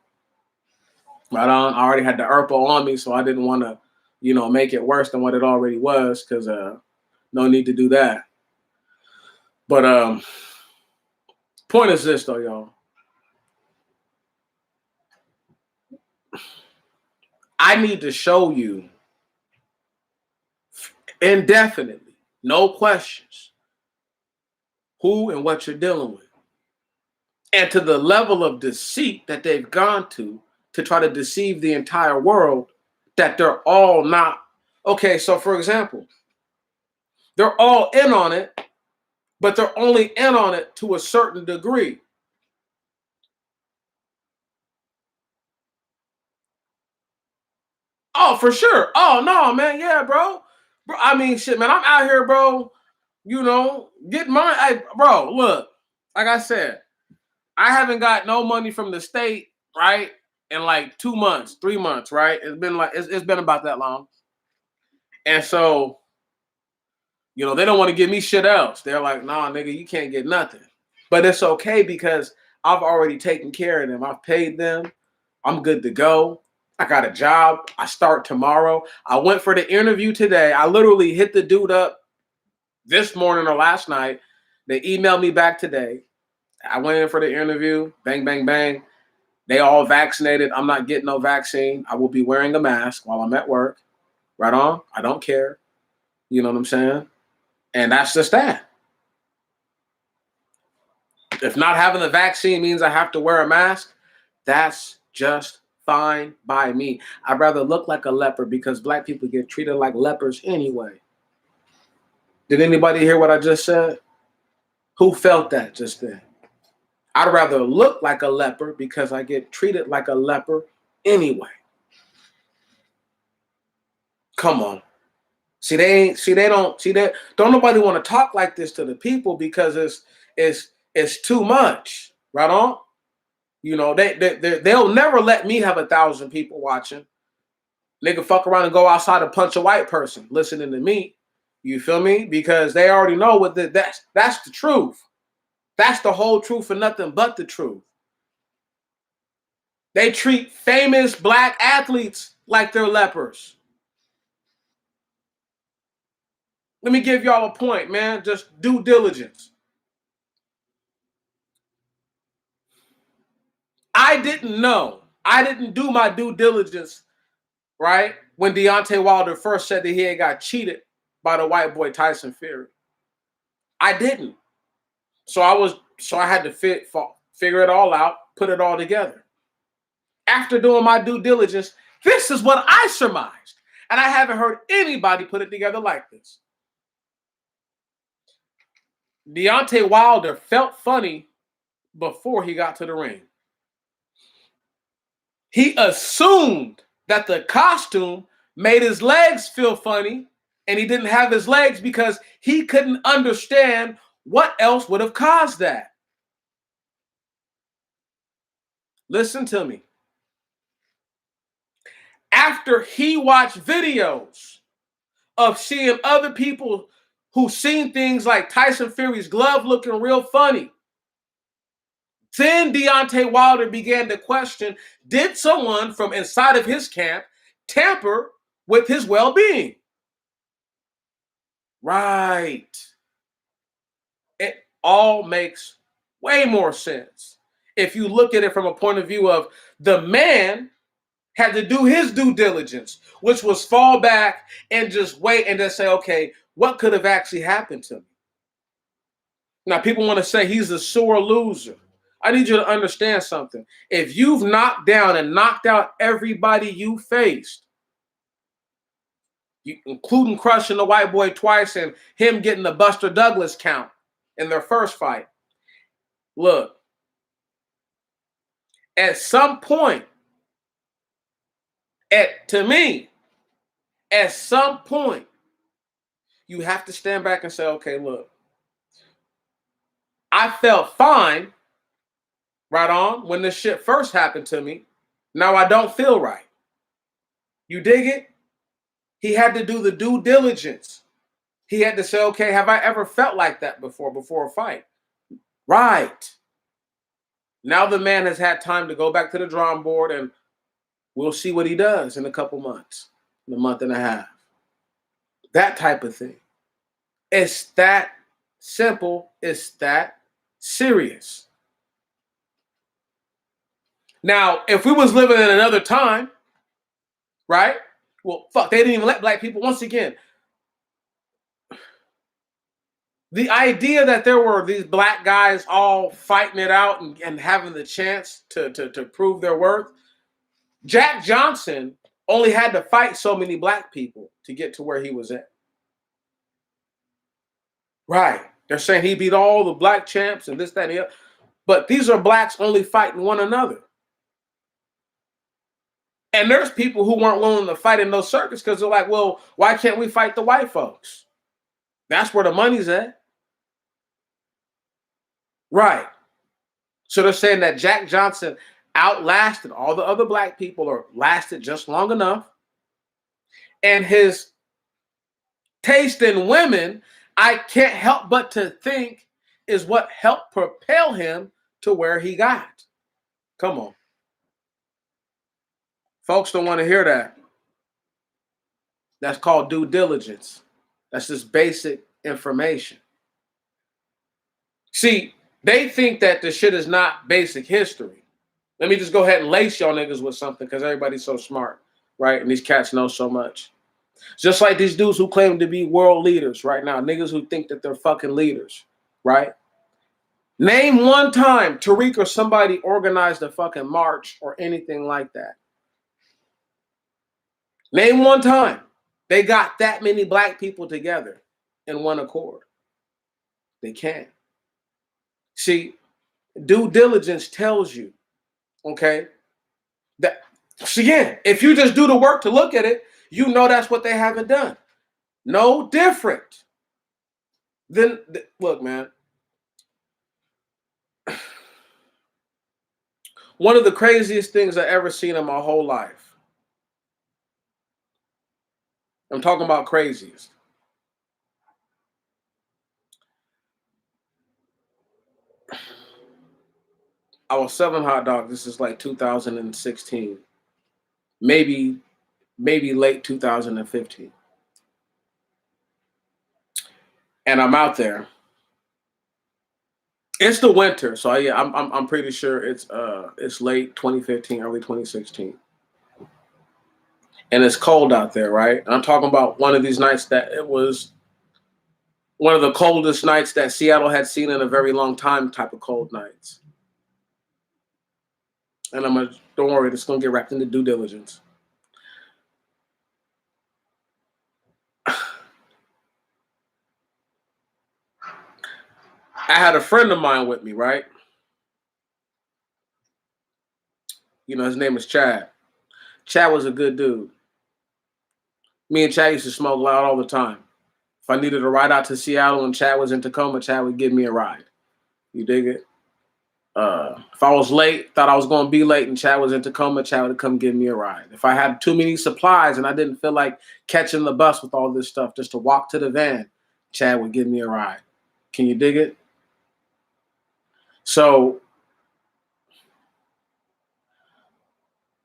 Right on. I already had the ERPO on me, so I didn't want to, you know, make it worse than what it already was because no need to do that. But point is this though, y'all. I need to show you indefinitely, no questions, who and what you're dealing with. And to the level of deceit that they've gone to try to deceive the entire world, that they're all not. Okay, so for example, they're all in on it, but they're only in on it to a certain degree. Oh, for sure. Oh, no, man. Yeah, bro. Bro, I mean, shit, man. I'm out here, bro. Getting mine. Hey, bro, look, like I said, I haven't got no money from the state, right? In like 2 months, 3 months, right? It's been about that long. And so, they don't want to give me shit else. They're like, nah, nigga, you can't get nothing. But it's okay because I've already taken care of them. I've paid them. I'm good to go. I got a job. I start tomorrow. I went for the interview today. I literally hit the dude up this morning or last night. They emailed me back today. I went in for the interview. Bang, bang, bang. They all vaccinated. I'm not getting no vaccine. I will be wearing a mask while I'm at work. Right on. I don't care. You know what I'm saying? And that's just that. If not having the vaccine means I have to wear a mask, that's just fine by me. I'd rather look like a leper because black people get treated like lepers anyway. Did anybody hear what I just said? Who felt that just then? I'd rather look like a leper because I get treated like a leper anyway. Come on. Don't nobody want to talk like this to the people because it's too much. Right on? They'll never let me have 1,000 people watching. Nigga fuck around and go outside and punch a white person listening to me. You feel me? Because they already know that's the truth. That's the whole truth and nothing but the truth. They treat famous black athletes like they're lepers. Let me give y'all a point, man. Just due diligence. I didn't know. I didn't do my due diligence, right? When Deontay Wilder first said that he had got cheated by the white boy Tyson Fury. I didn't. So I had to figure it all out, put it all together. After doing my due diligence, this is what I surmised. And I haven't heard anybody put it together like this. Deontay Wilder felt funny before he got to the ring. He assumed that the costume made his legs feel funny, and he didn't have his legs because he couldn't understand what else would have caused that. Listen to me. After he watched videos of seeing other people who seen things like Tyson Fury's glove looking real funny, then Deontay Wilder began to question, did someone from inside of his camp tamper with his well-being? Right. It all makes way more sense if you look at it from a point of view of the man had to do his due diligence, which was fall back and just wait and just say, okay, what could have actually happened to me? Now, people want to say he's a sore loser. I need you to understand something. If you've knocked down and knocked out everybody you faced, including crushing the white boy twice and him getting the Buster Douglas count in their first fight, look, at some point, to me, at some point, you have to stand back and say, okay, look, I felt fine right on when this shit first happened to me. Now I don't feel right. You dig it? He had to do the due diligence. He had to say, okay, have I ever felt like that before a fight? Right. Now the man has had time to go back to the drawing board, and we'll see what he does in a couple months, in a month and a half. That type of thing. It's that simple. It's that serious. Now, if we was living in another time, right? Well, fuck, they didn't even let black people. Once again, the idea that there were these black guys all fighting it out and having the chance to prove their worth. Jack Johnson only had to fight so many black people to get to where he was at. Right. They're saying he beat all the black champs and this, that, and the other. But these are blacks only fighting one another. And there's people who weren't willing to fight in those circuits because they're like, well, why can't we fight the white folks? That's where the money's at. Right. So they're saying that Jack Johnson outlasted all the other black people or lasted just long enough. And his taste in women, I can't help but to think, is what helped propel him to where he got. Come on. Folks don't want to hear that. That's called due diligence. That's just basic information. See, they think that the shit is not basic history. Let me just go ahead and lace y'all niggas with something because everybody's so smart, right? And these cats know so much. Just like these dudes who claim to be world leaders right now, niggas who think that they're fucking leaders, right? Name one time Tariq or somebody organized a fucking march or anything like that. Name one time they got that many black people together in one accord. They can't. See, due diligence tells you, okay, that, again, if you just do the work to look at it, you know that's what they haven't done. No different. Then, look, man, one of the craziest things I ever seen in my whole life. I'm talking about craziest. I was selling hot dogs. This is like 2016, maybe late 2015, and I'm out there. It's the winter, so yeah, I'm pretty sure it's late 2015, early 2016, and it's cold out there, right? And I'm talking about one of these nights that it was one of the coldest nights that Seattle had seen in a very long time, type of cold nights. And don't worry, it's gonna get wrapped into due diligence. I had a friend of mine with me, right? You know, his name is Chad. Chad was a good dude. Me and Chad used to smoke loud all the time. If I needed a ride out to Seattle and Chad was in Tacoma, Chad would give me a ride. You dig it? If I was late, thought I was going to be late, and Chad was in Tacoma, Chad would come give me a ride. If I had too many supplies and I didn't feel like catching the bus with all this stuff, just to walk to the van, Chad would give me a ride. Can you dig it? So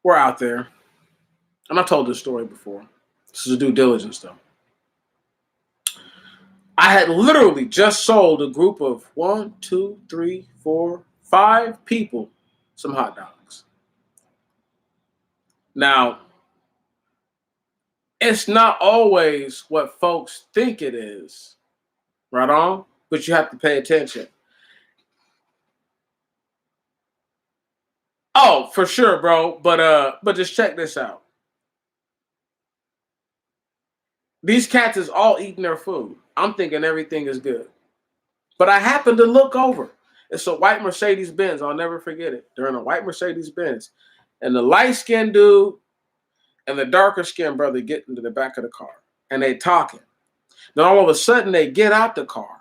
we're out there, and I told this story before. This is a due diligence, though. I had literally just sold a group of 1, 2, 3, 4, 5 people some hot dogs. Now, it's not always what folks think it is, right on? But you have to pay attention. Oh, for sure, bro. But just check this out. These cats is all eating their food. I'm thinking everything is good. But I happened to look over. It's a white Mercedes Benz. I'll never forget it. They're in a white Mercedes Benz. And the light-skinned dude and the darker skinned brother get into the back of the car. And they talking. Then all of a sudden they get out the car.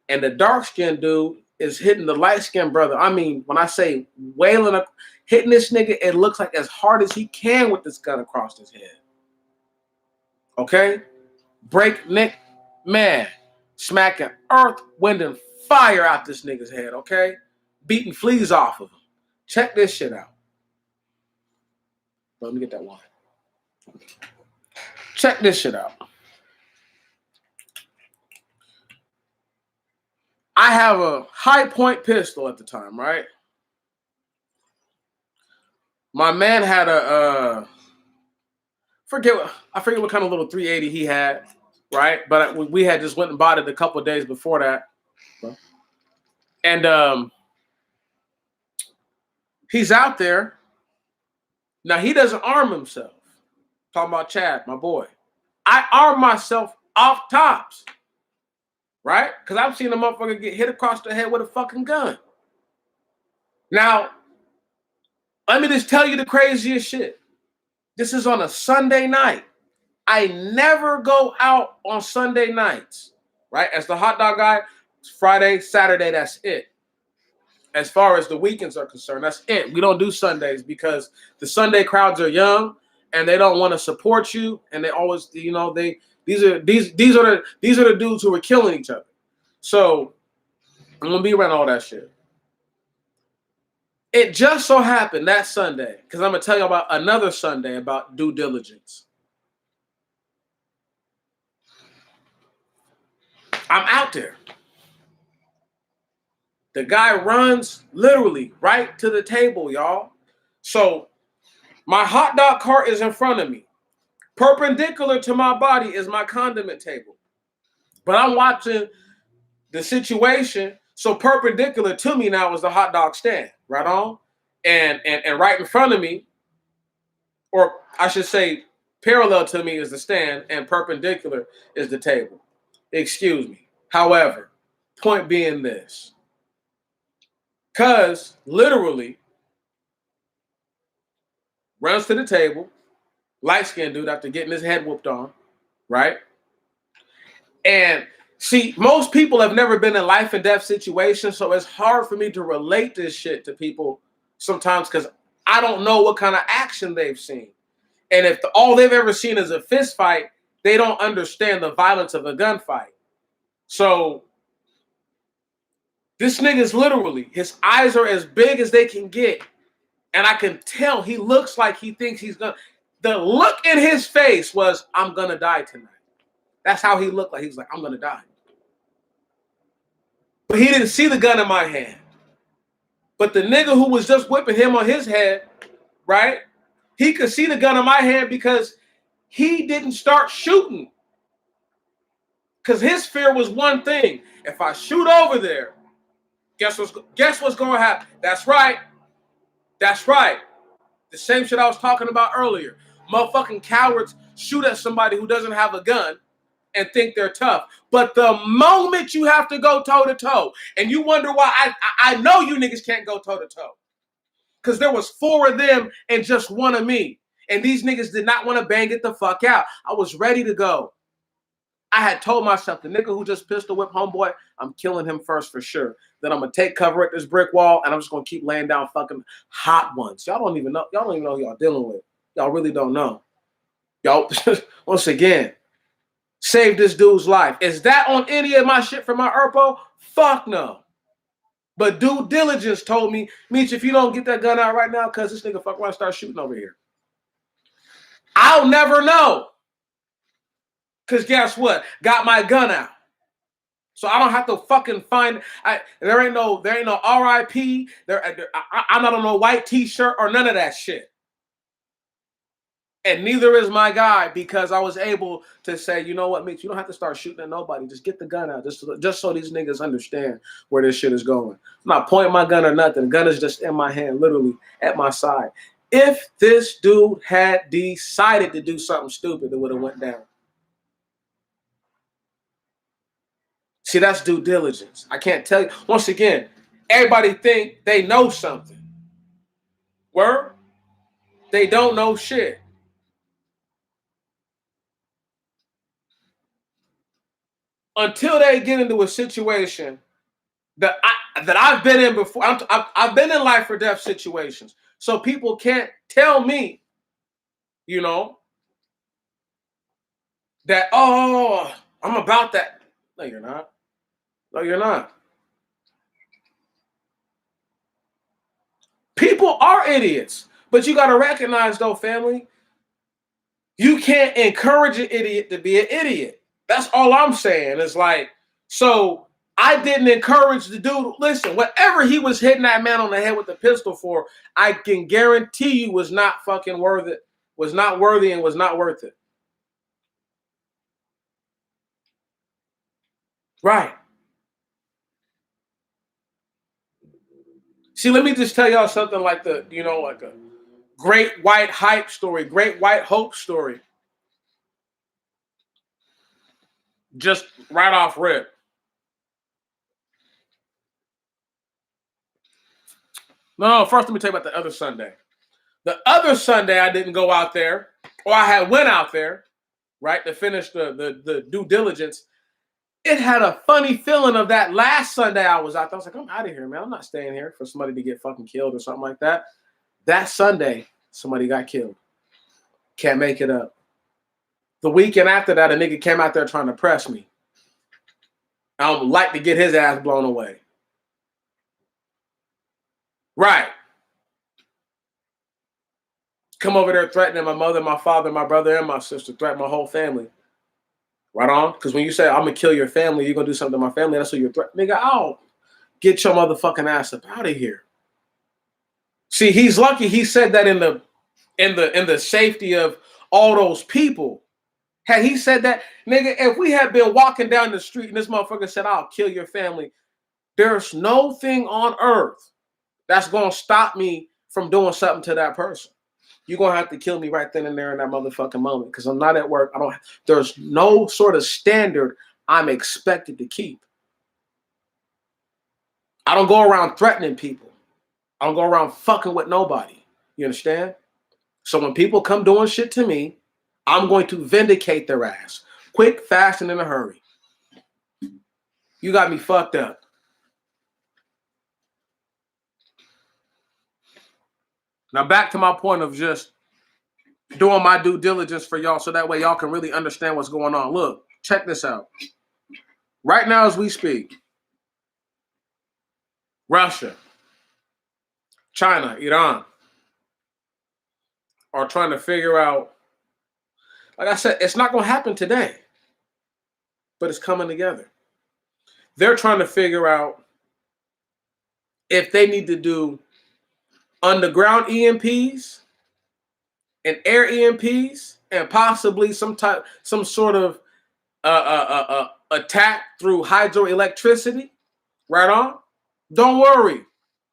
And the dark skinned dude is hitting the light skinned brother. I mean, when I say wailing, hitting this nigga, it looks like as hard as he can with this gun across his head. Okay? Breakneck man. Smacking earth, wind, and fire out this nigga's head, okay? Beating fleas off of him. Check this shit out. Let me get that one. Check this shit out. I have a high point pistol at the time, right? My man had a I forget what kind of little 380 he had, right? But we had just went and bought it a couple of days before that, and he's out there now. He doesn't arm himself. Talking about Chad, my boy. I arm myself off tops, right? Because I've seen a motherfucker get hit across the head with a fucking gun. Now, let me just tell you the craziest shit. This is on a Sunday night. I never go out on Sunday nights, right? As the hot dog guy, Friday, Saturday, that's it. As far as the weekends are concerned, that's it. We don't do Sundays because the Sunday crowds are young and they don't want to support you, and they always, these are the dudes who are killing each other. So I'm gonna be around all that shit. It just so happened that Sunday, because I'm gonna tell you about another Sunday about due diligence. I'm out there. The guy runs literally right to the table, y'all. So my hot dog cart is in front of me. Perpendicular to my body is my condiment table. But I'm watching the situation. So perpendicular to me now is the hot dog stand, right on? And right in front of me, or I should say parallel to me is the stand and perpendicular is the table. Excuse me. However, point being this. Because literally runs to the table, light-skinned dude after getting his head whooped on, right? And see, most people have never been in life and death situations, so it's hard for me to relate this shit to people sometimes because I don't know what kind of action they've seen. And if all they've ever seen is a fist fight, they don't understand the violence of a gunfight. So this nigga's literally, his eyes are as big as they can get. And I can tell he looks like he thinks he's gonna. The look in his face was, I'm gonna die tonight. That's how he looked like. He was like, I'm gonna die. But he didn't see the gun in my hand. But the nigga who was just whipping him on his head, right? He could see the gun in my hand because he didn't start shooting. Because his fear was one thing. If I shoot over there, guess what's gonna happen? That's right. That's right. The same shit I was talking about earlier. Motherfucking cowards shoot at somebody who doesn't have a gun and think they're tough. But the moment you have to go toe-to-toe, and you wonder why I know you niggas can't go toe-to-toe. Because there was 4 of them and just 1 of me. And these niggas did not want to bang it the fuck out. I was ready to go. I had told myself, the nigga who just pistol whipped homeboy, I'm killing him first for sure. Then I'm going to take cover at this brick wall, and I'm just going to keep laying down fucking hot ones. Y'all don't even know who y'all dealing with. Y'all really don't know. Y'all, once again, save this dude's life. Is that on any of my shit from my ERPO? Fuck no. But due diligence told me, Meech, if you don't get that gun out right now, because this nigga fuck around and start shooting over here. I'll never know. Because guess what? Got my gun out. So I don't have to fucking find. There ain't no RIP. I'm not on no white t-shirt or none of that shit. And neither is my guy, because I was able to say, you know what, Mitch, you don't have to start shooting at nobody. Just get the gun out, just so these niggas understand where this shit is going. I'm not pointing my gun or nothing. The gun is just in my hand, literally at my side. If this dude had decided to do something stupid, it would have went down. See, that's due diligence. I can't tell you. Once again, everybody think they know something. Word? They don't know shit. Until they get into a situation that I've been in before. I've been in life or death situations. So people can't tell me, you know, that, oh, I'm about that. No, you're not. No, you're not. People are idiots. But you got to recognize, though, family, you can't encourage an idiot to be an idiot. That's all I'm saying. It's like, so I didn't encourage the dude. Listen, whatever he was hitting that man on the head with the pistol for, I can guarantee you was not fucking worth it. was not worthy and was not worth it. Right. See, let me just tell y'all something like like a great white hype story, great white hope story. Just right off rip. No, first let me tell you about the other Sunday. The other Sunday I didn't go out there, or I had went out there, right, to finish the due diligence. It had a funny feeling of that last Sunday I was out there. I was like, I'm out of here, man. I'm not staying here for somebody to get fucking killed or something like that. That Sunday, somebody got killed. Can't make it up. The weekend after that, a nigga came out there trying to press me. I would like to get his ass blown away. Right. Come over there threatening my mother, my father, my brother, and my sister, threaten my whole family. Right on? Because when you say, I'm going to kill your family, you're going to do something to my family, that's what you're threatening. Nigga, I'll get your motherfucking ass up out of here. See, he's lucky he said that in the safety of all those people. Had he said that, nigga, if we had been walking down the street and this motherfucker said, I'll kill your family, there's no thing on earth that's going to stop me from doing something to that person. You're going to have to kill me right then and there in that motherfucking moment because I'm not at work. There's no sort of standard I'm expected to keep. I don't go around threatening people. I don't go around fucking with nobody. You understand? So when people come doing shit to me, I'm going to vindicate their ass. Quick, fast, and in a hurry. You got me fucked up. Now back to my point of just doing my due diligence for y'all so that way y'all can really understand what's going on. Look, check this out. Right now as we speak, Russia, China, Iran are trying to figure out, like I said, it's not going to happen today, but it's coming together. They're trying to figure out if they need to do underground EMPs and air EMPs and possibly some sort of attack through hydroelectricity. Right on? Don't worry.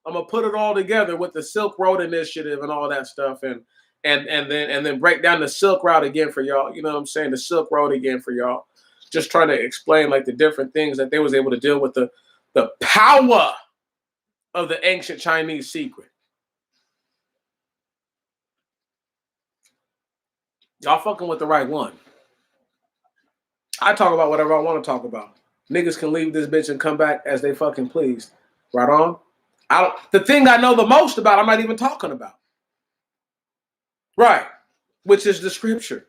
I'm gonna put it all together with the Silk Road Initiative and all that stuff, and then break down the Silk Route again for y'all. You know what I'm saying? The Silk Road again for y'all. Just trying to explain like the different things that they was able to deal with the power of the ancient Chinese secret. Y'all fucking with the right one. I talk about whatever I want to talk about. Niggas can leave this bitch and come back as they fucking please. Right on? The thing I know the most about, I'm not even talking about. Right. Which is the scripture.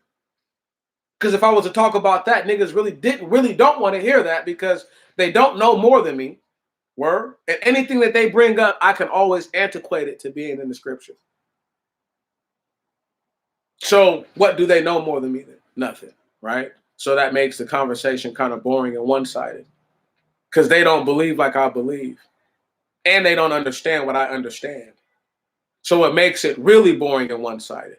Because if I was to talk about that, niggas really don't want to hear that because they don't know more than me. Word. And anything that they bring up, I can always antiquate it to being in the scripture. So what do they know more than me then? Nothing. Right? So that makes the conversation kind of boring and one-sided. Because they don't believe like I believe. And they don't understand what I understand. So it makes it really boring and one-sided.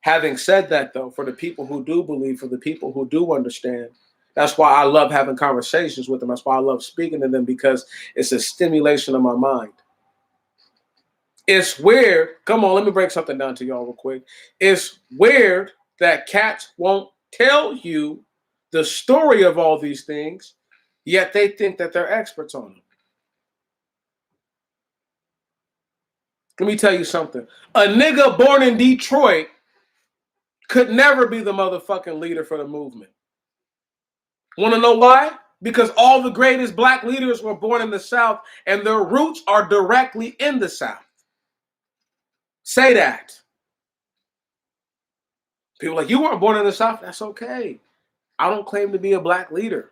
Having said that, though, for the people who do believe, for the people who do understand, that's why I love having conversations with them. That's why I love speaking to them, because it's a stimulation of my mind. It's weird. Come on, let me break something down to y'all real quick. It's weird that cats won't tell you the story of all these things, yet they think that they're experts on them. Let me tell you something. A nigga born in Detroit could never be the motherfucking leader for the movement. Want to know why? Because all the greatest black leaders were born in the South and their roots are directly in the South. Say that. People are like, you weren't born in the South? That's okay. I don't claim to be a black leader.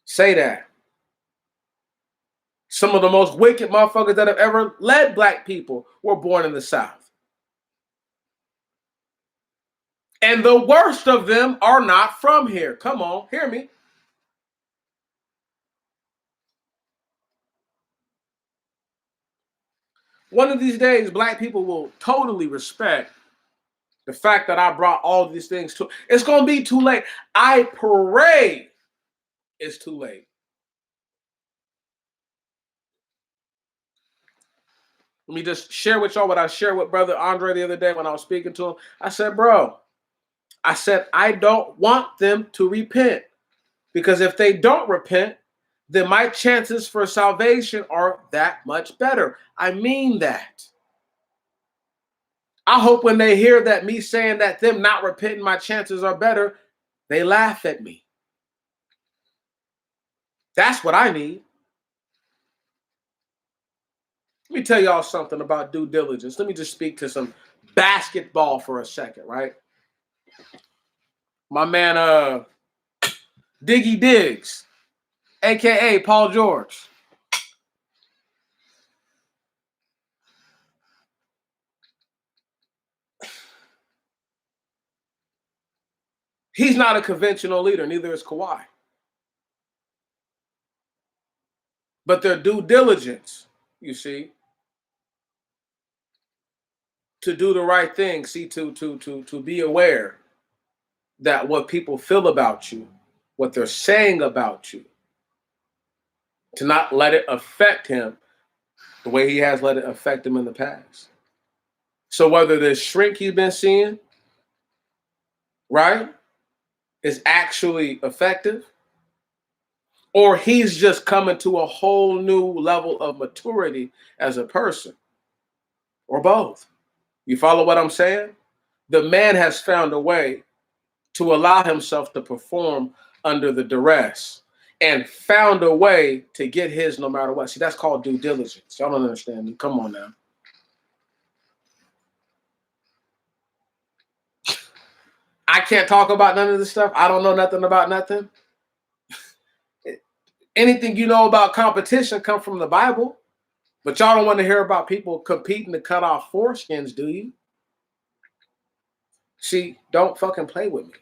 Say that. Some of the most wicked motherfuckers that have ever led black people were born in the South. And the worst of them are not from here. Come on, hear me. One of these days, black people will totally respect the fact that I brought all these things to. It's gonna be too late. I pray it's too late. Let me just share with y'all what I shared with Brother Andre the other day when I was speaking to him. I said, bro, I don't want them to repent, because if they don't repent, then my chances for salvation are that much better. I mean that. I hope when they hear that me saying that them not repenting, my chances are better, they laugh at me. That's what I need. Let me tell y'all something about due diligence. Let me just speak to some basketball for a second, right? My man, Diggy Diggs, aka Paul George. He's not a conventional leader, neither is Kawhi. But their due diligence, you see, to do the right thing, see, to be aware that what people feel about you, what they're saying about you, to not let it affect him the way he has let it affect him in the past. So whether this shrink he's been seeing, right, is actually effective, or he's just coming to a whole new level of maturity as a person, or both. You follow what I'm saying? The man has found a way to allow himself to perform under the duress and found a way to get his no matter what. See, that's called due diligence. Y'all don't understand me. Come on now. I can't talk about none of this stuff. I don't know nothing about nothing. Anything you know about competition come from the Bible, but y'all don't want to hear about people competing to cut off foreskins, do you? See, don't fucking play with me.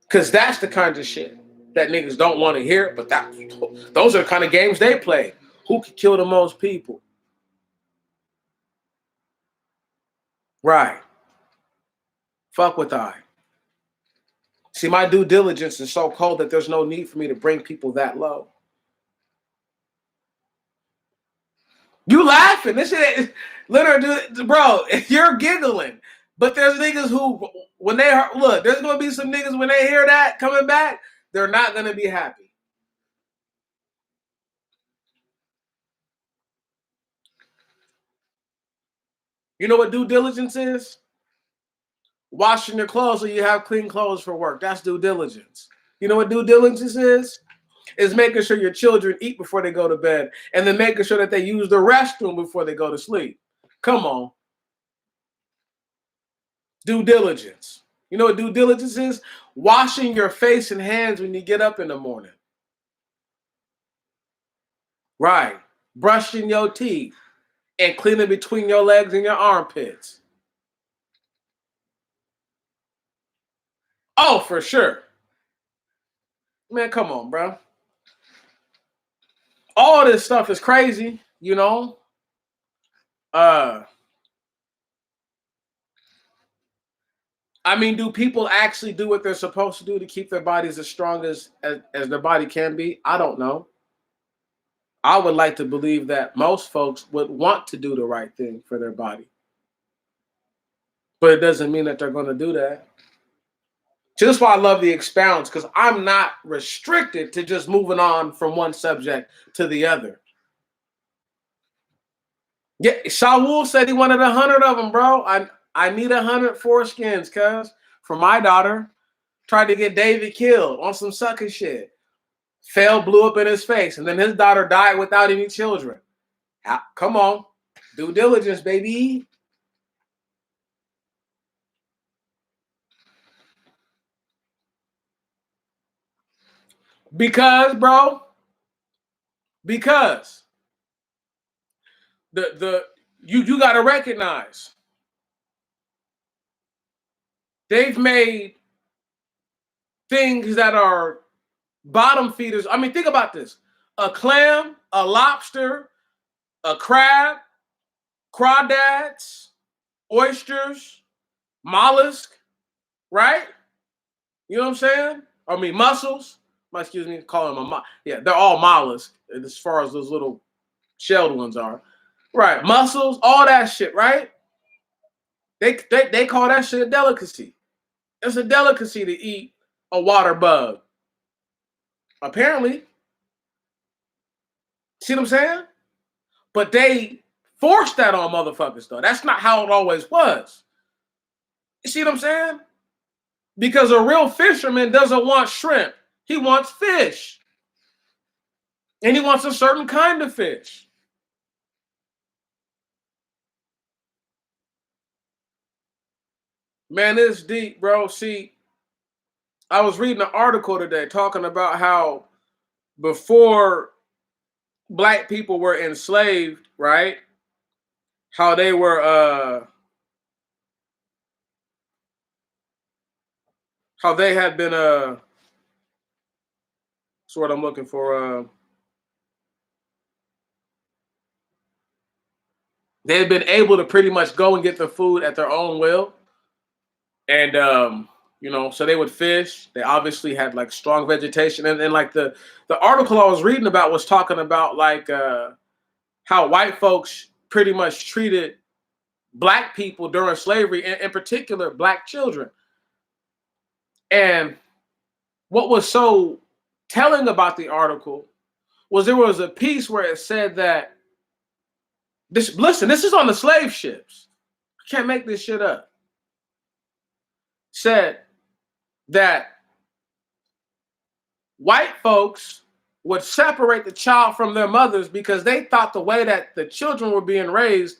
Because that's the kind of shit that niggas don't want to hear, but those are the kind of games they play. Who can kill the most people? Right. Fuck with I. See, my due diligence is so cold that there's no need for me to bring people that low. You laughing? This shit, literally, bro. You're giggling, but there's niggas who, when they look, there's gonna be some niggas when they hear that coming back, they're not gonna be happy. You know what due diligence is? Washing your clothes so you have clean clothes for work. That's due diligence. You know what due diligence is? Is making sure your children eat before they go to bed, and then making sure that they use the restroom before they go to sleep. Come on. Due diligence. You know what due diligence is? Washing your face and hands when you get up in the morning. Right. Brushing your teeth and cleaning between your legs and your armpits. Oh, for sure. Man, come on, bro. All this stuff is crazy, you know. I mean, do people actually do what they're supposed to do to keep their bodies as strong as their body can be? I don't know. I would like to believe that most folks would want to do the right thing for their body. But it doesn't mean that they're going to do that. So that's why I love the expounds, because I'm not restricted to just moving on from one subject to the other. Yeah, Shaul said he wanted 100 of them, bro. I need 100 foreskins, cuz, for my daughter. Tried to get David killed on some sucker shit. Fell, blew up in his face, and then his daughter died without any children. Come on. Due diligence, baby. Because, bro, because you gotta recognize they've made things that are bottom feeders. I mean, think about this: a clam, a lobster, a crab, crawdads, oysters, mollusk, right? You know what I'm saying? I mean, mussels. Excuse me, call them yeah, they're all mollusks as far as those little shelled ones are. Right, mussels, all that shit, right? They call that shit a delicacy. It's a delicacy to eat a water bug. Apparently. See what I'm saying? But they forced that on motherfuckers, though. That's not how it always was. You see what I'm saying? Because a real fisherman doesn't want shrimp. He wants fish. And he wants a certain kind of fish. Man, it's deep, bro. See, I was reading an article today talking about how before black people were enslaved, right? How they were how they had been that's what I'm looking for. They had been able to pretty much go and get the food at their own will. And you know, so they would fish. They obviously had like strong vegetation. And like the article I was reading about was talking about like how white folks pretty much treated black people during slavery, and in particular black children. And what was so telling about the article was there was a piece where it said that this is on the slave ships. I can't make this shit up. Said that white folks would separate the child from their mothers because they thought the way that the children were being raised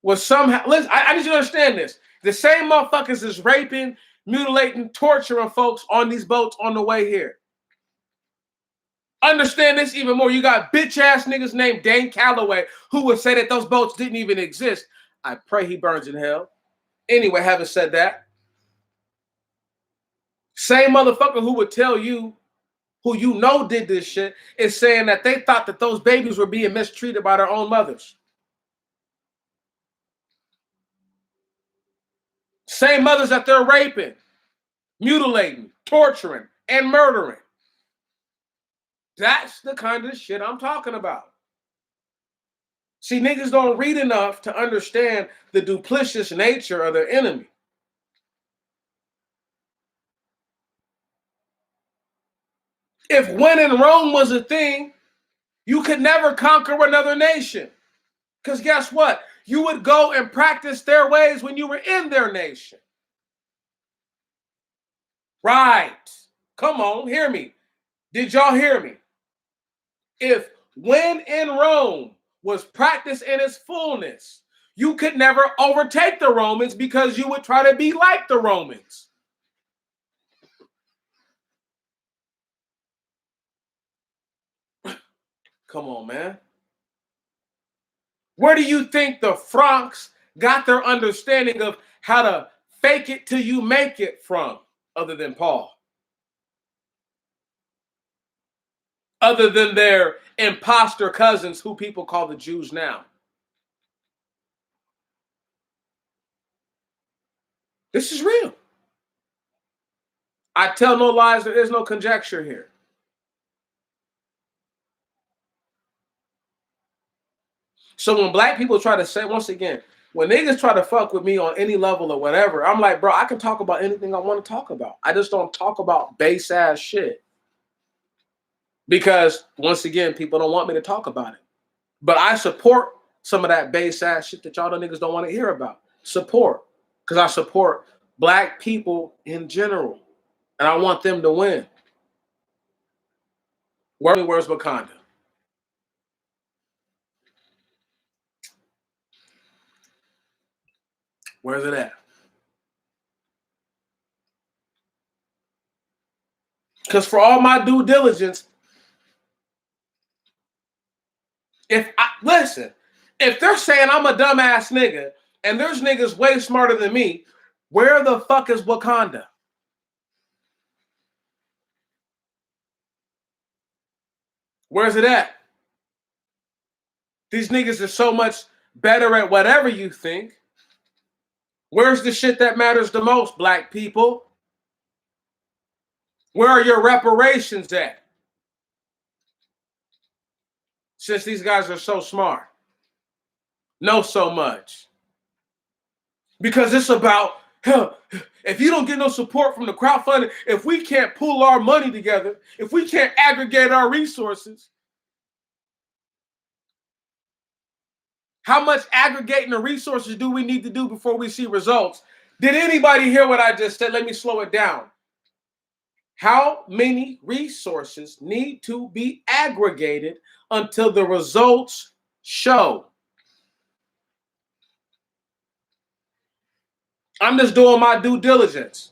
was somehow. Listen, I need you to understand this. The same motherfuckers is raping, mutilating, torturing folks on these boats on the way here. Understand this even more. You got bitch ass niggas named Dane Calloway who would say that those boats didn't even exist. I pray he burns in hell. Anyway, having said that, same motherfucker who would tell you, who you know did this shit, is saying that they thought that those babies were being mistreated by their own mothers. Same mothers that they're raping, mutilating, torturing, and murdering. That's the kind of shit I'm talking about. See, niggas don't read enough to understand the duplicitous nature of their enemy. If when in Rome was a thing, you could never conquer another nation. Because guess what? You would go and practice their ways when you were in their nation. Right. Come on, hear me. Did y'all hear me? If when in Rome was practiced in its fullness, you could never overtake the Romans because you would try to be like the Romans. Come on, man. Where do you think the Franks got their understanding of how to fake it till you make it from, other than Paul? Other than their imposter cousins who people call the Jews now. This is real. I tell no lies, there is no conjecture here. So when black people try to say, once again, when niggas try to fuck with me on any level or whatever, I'm like, bro, I can talk about anything I want to talk about. I just don't talk about base ass shit. Because once again, people don't want me to talk about it. But I support some of that base ass shit that y'all the niggas don't want to hear about. Support. Because I support black people in general. And I want them to win. Where's Wakanda? Where's it at? Because for all my due diligence, if they're saying I'm a dumbass nigga and there's niggas way smarter than me, where the fuck is Wakanda? Where's it at? These niggas are so much better at whatever you think. Where's the shit that matters the most, black people? Where are your reparations at? Since these guys are so smart, know so much. Because it's about, hell, if you don't get no support from the crowdfunding, if we can't pool our money together, if we can't aggregate our resources, how much aggregating the resources do we need to do before we see results? Did anybody hear what I just said? Let me slow it down. How many resources need to be aggregated until the results show? I'm just doing my due diligence.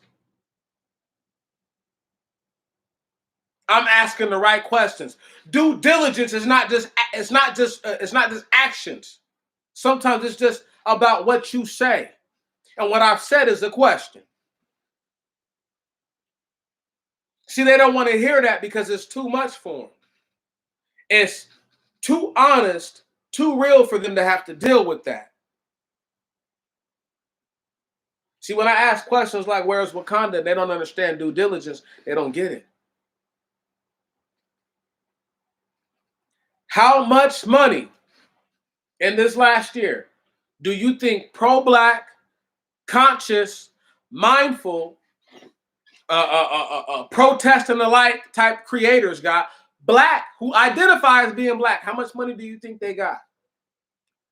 I'm asking the right questions. Due diligence is not just actions. Sometimes it's just about what you say. And what I've said is a question. See, they don't want to hear that because it's too much for them. It's too honest, too real for them to have to deal with that. See, when I ask questions like, where's Wakanda? They don't understand due diligence. They don't get it. How much money in this last year do you think pro-black, conscious, mindful, protest and the like type creators got? Black, who identify as being black, how much money do you think they got?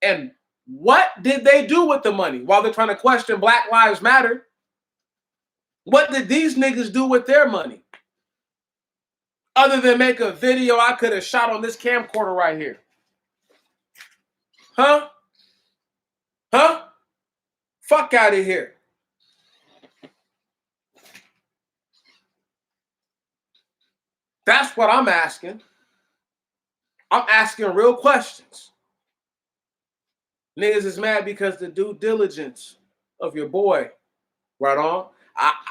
And what did they do with the money while they're trying to question Black Lives Matter? What did these niggas do with their money? Other than make a video I could have shot on this camcorder right here. Huh? Huh? Fuck out of here. That's what I'm asking. I'm asking real questions. Niggas is mad because the due diligence of your boy, right on.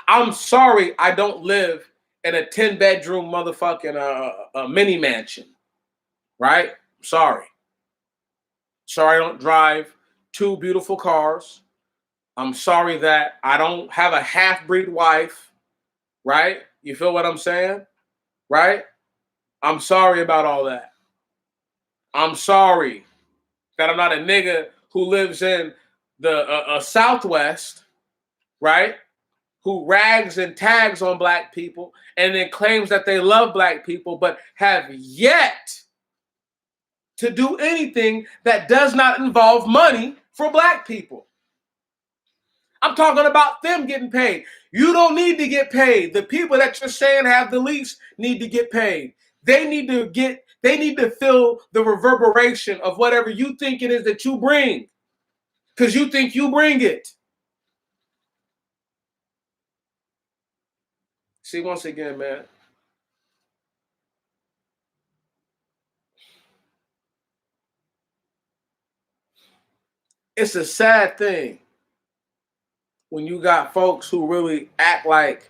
I'm sorry I don't live in a 10-bedroom motherfucking a mini mansion, right? Sorry. Sorry I don't drive 2 beautiful cars. I'm sorry that I don't have a half-breed wife, right? You feel what I'm saying? Right? I'm sorry about all that. I'm sorry that I'm not a nigga who lives in the Southwest, right? Who rags and tags on black people and then claims that they love black people, but have yet to do anything that does not involve money for black people. I'm talking about them getting paid. You don't need to get paid. The people that you're saying have the least need to get paid. They need to feel the reverberation of whatever you think it is that you bring, because you think you bring it. See, once again, man, it's a sad thing when you got folks who really act like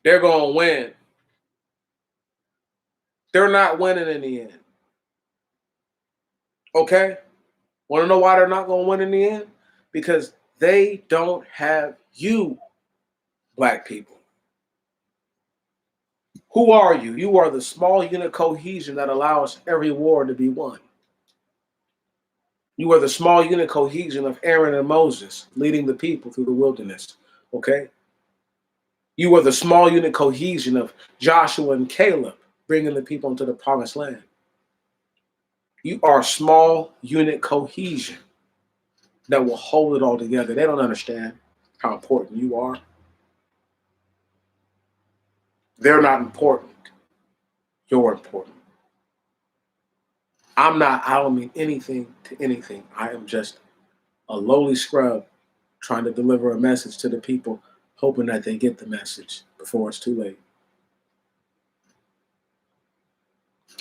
they're going to win. They're not winning in the end. Okay? Want to know why they're not going to win in the end? Because they don't have you, black people. Who are you? You are the small unit cohesion that allows every war to be won. You are the small unit cohesion of Aaron and Moses leading the people through the wilderness. Okay? You are the small unit cohesion of Joshua and Caleb bringing the people into the promised land. You are small unit cohesion that will hold it all together. They don't understand how important you are. They're not important. You're important. I don't mean anything to anything. I am just a lowly scrub trying to deliver a message to the people, hoping that they get the message before it's too late.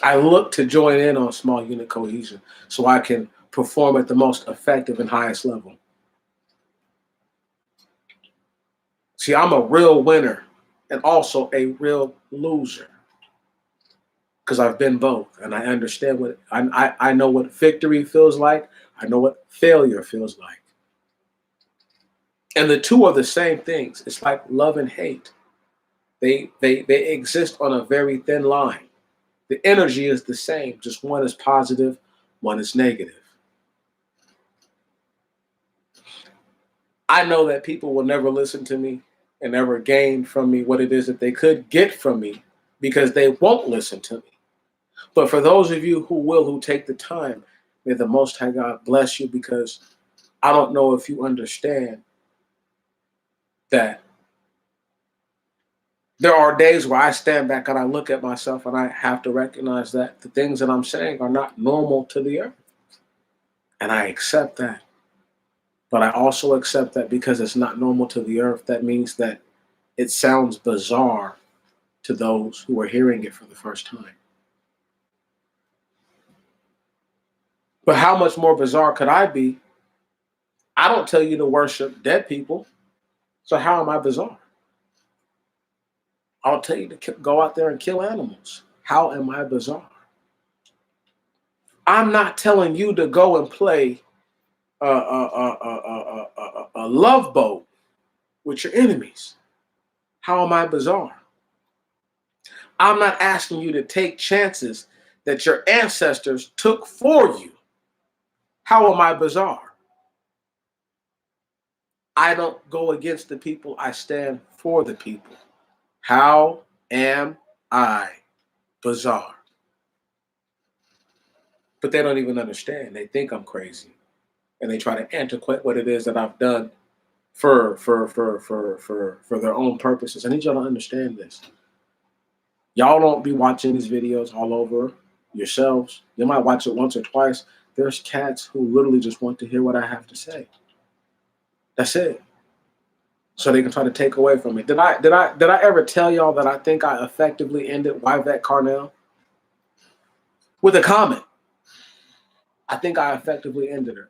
I look to join in on small unit cohesion so I can perform at the most effective and highest level. See, I'm a real winner and also a real loser. because I've been both, and I understand what I know what victory feels like. I know what failure feels like, and the two are the same things. It's like love and hate. They exist on a very thin line. The energy is the same, just one is positive, one is negative. I know that people will never listen to me and never gain from me what it is that they could get from me because they won't listen to me. But for those of you who will, who take the time, may the Most High God bless you, because I don't know if you understand that there are days where I stand back and I look at myself and I have to recognize that the things that I'm saying are not normal to the earth. And I accept that. But I also accept that because it's not normal to the earth, that means that it sounds bizarre to those who are hearing it for the first time. But how much more bizarre could I be? I don't tell you to worship dead people. So how am I bizarre? I'll tell you to go out there and kill animals. How am I bizarre? I'm not telling you to go and play a love boat with your enemies. How am I bizarre? I'm not asking you to take chances that your ancestors took for you. How am I bizarre? I don't go against the people. I stand for the people. How am I bizarre? But they don't even understand. They think I'm crazy. And they try to antiquate what it is that I've done for their own purposes. I need y'all to understand this. Y'all don't be watching these videos all over yourselves. You might watch it once or twice. There's cats who literally just want to hear what I have to say. That's it. So they can try to take away from me. Did I ever tell y'all that I think I effectively ended Yvette Carnell? With a comment. I think I effectively ended her.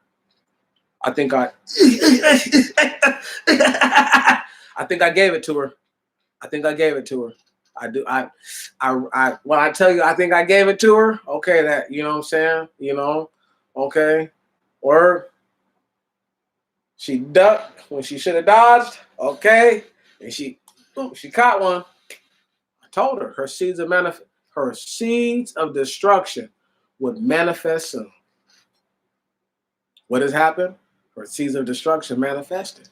I think I gave it to her. I think I gave it to her. I do. When I tell you I think I gave it to her, okay, that, you know what I'm saying? You know, okay. Or she ducked when she should have dodged, okay. And she caught one. I told her her seeds of destruction would manifest soon. What has happened? Her seeds of destruction manifested.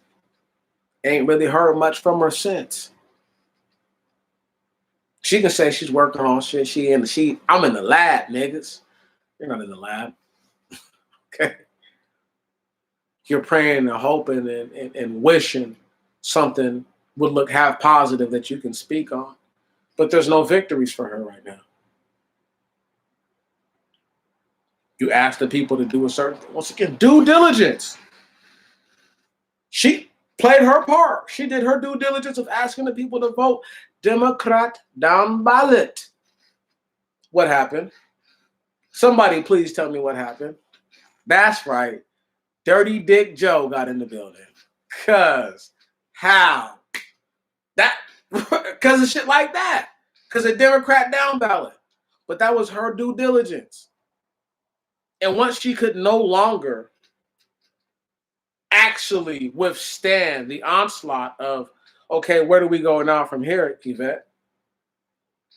Ain't really heard much from her since. She can say she's working on shit. I'm in the lab, niggas. You're not in the lab. Okay. You're praying and hoping and wishing something would look half positive that you can speak on. But there's no victories for her right now. You ask the people to do a certain thing. Once again, due diligence. She played her part. She did her due diligence of asking the people to vote Democrat down ballot. What happened? Somebody please tell me what happened. That's right. Dirty Dick Joe got in the building. Cause how? That because of shit like that. Because of Democrat down ballot. But that was her due diligence. And once she could no longer actually withstand the onslaught of, okay, where do we go now from here, Yvette?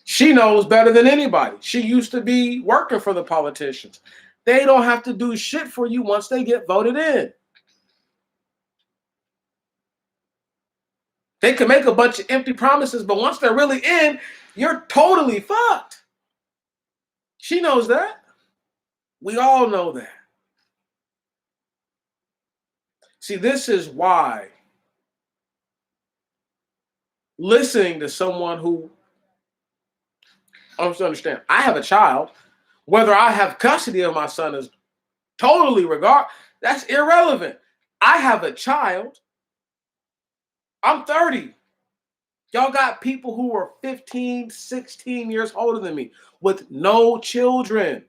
She knows better than anybody. She used to be working for the politicians. They don't have to do shit for you once they get voted in. They can make a bunch of empty promises, but once they're really in, you're totally fucked. She knows that. We all know that. See, this is why listening to someone who, I don't understand, I have a child, whether I have custody of my son is totally that's irrelevant. I have a child. I'm 30. Y'all got people who are 15, 16 years older than me with no children,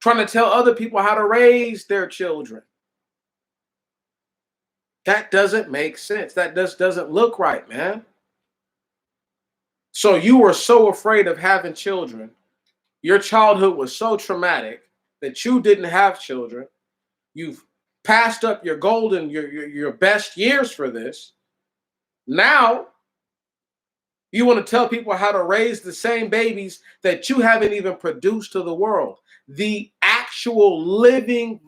trying to tell other people how to raise their children. That doesn't make sense. That just doesn't look right, man. So you are so afraid of having children Your childhood was so traumatic that you didn't have children. You've passed up your golden, your best years for this. Now you want to tell people how to raise the same babies that you haven't even produced to the world. The actual living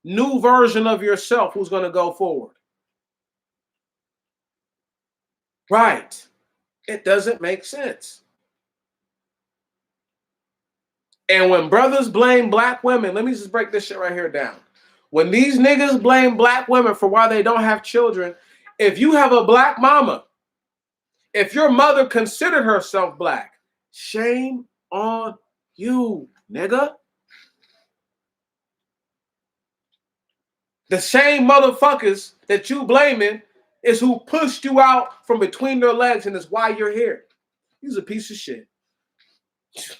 new version of yourself who's going to go forward. Right. It doesn't make sense. And when brothers blame black women, let me just break this shit right here down. When these niggas blame black women for why they don't have children, if you have a black mama, if your mother considered herself black, shame on you, nigga. The same motherfuckers that you blaming is who pushed you out from between their legs and is why you're here. He's a piece of shit.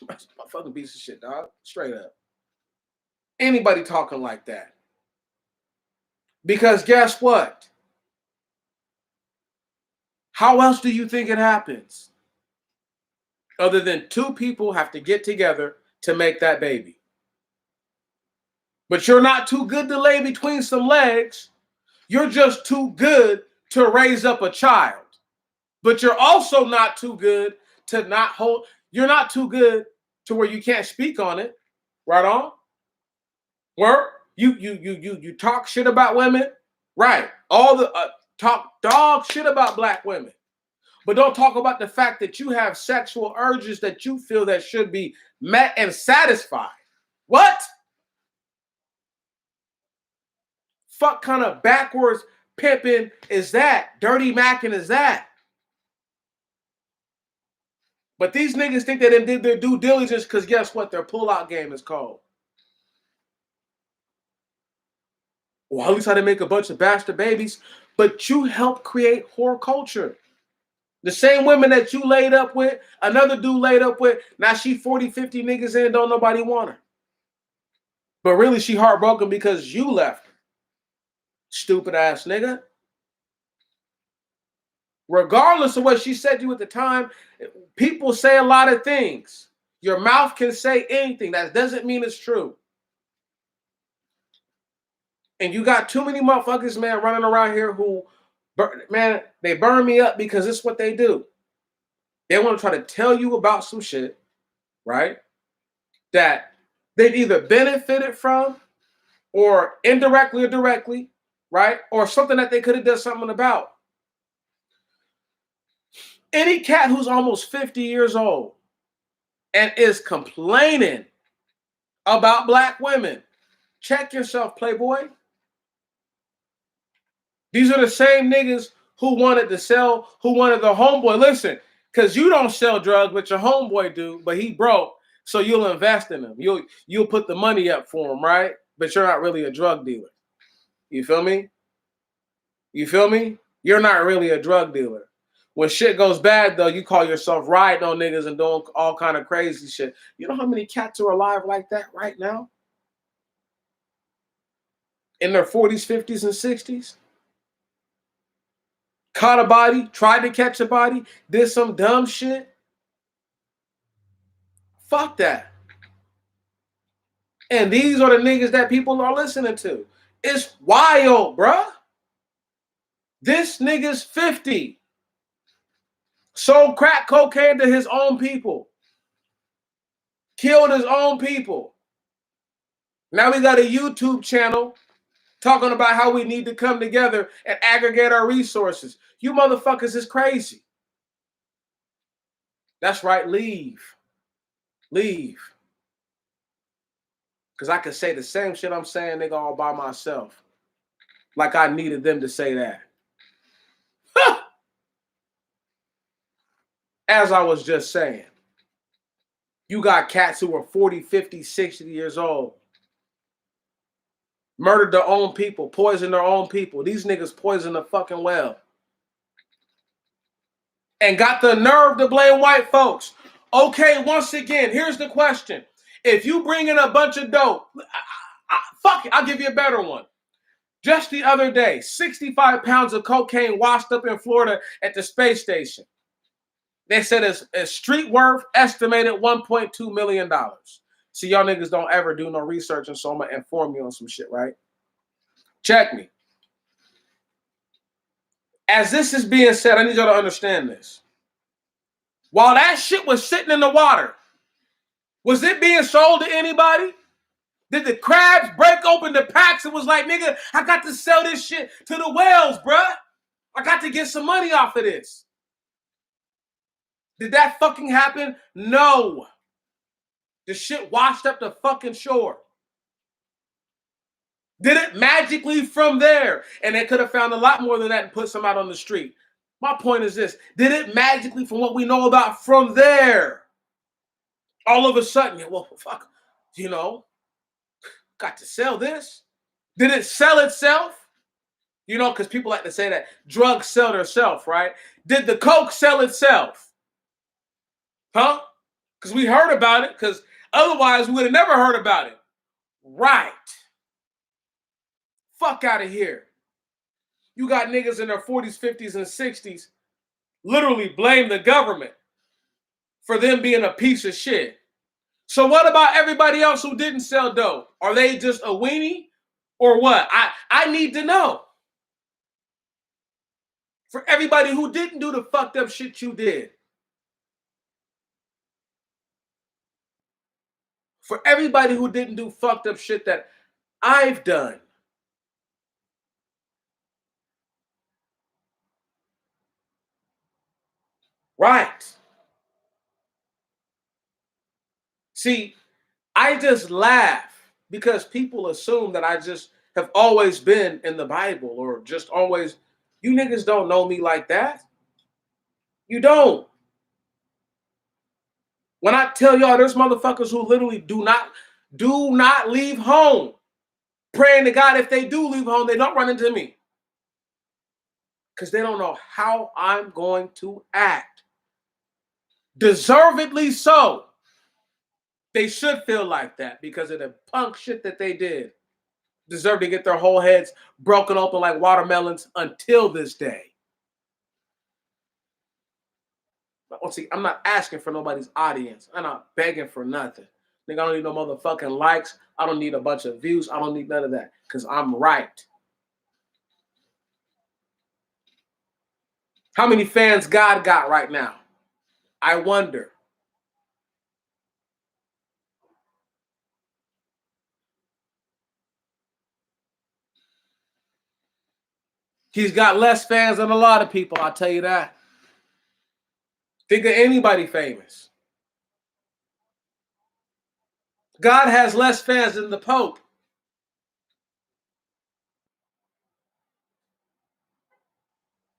A fucking piece of shit, dog. Straight up. Anybody talking like that. Because guess what? How else do you think it happens? Other than two people have to get together to make that baby. But you're not too good to lay between some legs. You're just too good to raise up a child. But you're also not too good to not hold. You're not too good to where you can't speak on it. Right on? Where you talk shit about women. Right. All the talk dog shit about black women. But don't talk about the fact that you have sexual urges that you feel that should be met and satisfied. What? Fuck kind of backwards pimping is that? Dirty macking is that? But these niggas think they did their due diligence because guess what? Their pullout game is cold. Well, at least how they make a bunch of bastard babies. But you help create whore culture. The same women that you laid up with, another dude laid up with, now she 40, 50 niggas in, don't nobody want her. But really she heartbroken because you left her. Stupid ass nigga. Regardless of what she said to you at the time, people say a lot of things. Your mouth can say anything. That doesn't mean it's true. And you got too many motherfuckers, man, running around here who, man, they burn me up because it's what they do. They want to try to tell you about some shit, right? That they've either benefited from or indirectly or directly, right? Or something that they could have done something about. Any cat who's almost 50 years old and is complaining about black women, check yourself, Playboy. These are the same niggas who wanted to sell, who wanted the homeboy. Listen, because you don't sell drugs, but your homeboy do, but he broke, so you'll invest in him. You'll put the money up for him, right? But you're not really a drug dealer. You feel me? You feel me? You're not really a drug dealer. When shit goes bad, though, you call yourself riding on niggas and doing all kind of crazy shit. You know how many cats are alive like that right now? In their 40s, 50s, and 60s? Caught a body, tried to catch a body, did some dumb shit. Fuck that. And these are the niggas that people are listening to. It's wild, bruh. This nigga's 50. Sold crack cocaine to his own people. Killed his own people. Now we got a YouTube channel talking about how we need to come together and aggregate our resources. You motherfuckers is crazy. That's right, leave. Leave. Because I could say the same shit I'm saying, nigga, all by myself. Like I needed them to say that. As I was just saying. You got cats who are 40, 50, 60 years old. Murdered their own people, poisoned their own people. These niggas poisoned the fucking well. And got the nerve to blame white folks. Okay, once again, here's the question. If you bring in a bunch of dope, fuck it, I'll give you a better one. Just the other day, 65 pounds of cocaine washed up in Florida at the space station. They said it's street worth estimated $1.2 million. See, y'all niggas don't ever do no research, and so I'm gonna inform you on some shit, right? Check me. As this is being said, I need y'all to understand this. While that shit was sitting in the water, was it being sold to anybody? Did the crabs break open the packs and was like, nigga, I got to sell this shit to the whales, bruh. I got to get some money off of this. Did that fucking happen? No. The shit washed up the fucking shore. Did it magically from there? And they could have found a lot more than that and put some out on the street. My point is this. Did it magically, from what we know about, from there? All of a sudden, well, fuck, got to sell this. Did it sell itself? Because people like to say that drugs sell themselves, right? Did the coke sell itself? Huh? Because we heard about it, because otherwise we would have never heard about it. Right. Fuck out of here. You got niggas in their 40s, 50s, and 60s literally blame the government for them being a piece of shit. So what about everybody else who didn't sell dope? Are they just a weenie or what? I need to know. For everybody who didn't do the fucked up shit you did. For everybody who didn't do fucked up shit that I've done. Right. See, I just laugh because people assume that I just have always been in the Bible or just always, you niggas don't know me like that. You don't. When I tell y'all there's motherfuckers who literally do not leave home, praying to God if they do leave home, they don't run into me. Because they don't know how I'm going to act. Deservedly so. They should feel like that because of the punk shit that they did. Deserve to get their whole heads broken open like watermelons until this day. But see, I'm not asking for nobody's audience. I'm not begging for nothing. Nigga, I don't need no motherfucking likes. I don't need a bunch of views. I don't need none of that because I'm right. How many fans God got right now? I wonder. He's got less fans than a lot of people, I'll tell you that. Think of anybody famous. God has less fans than the Pope.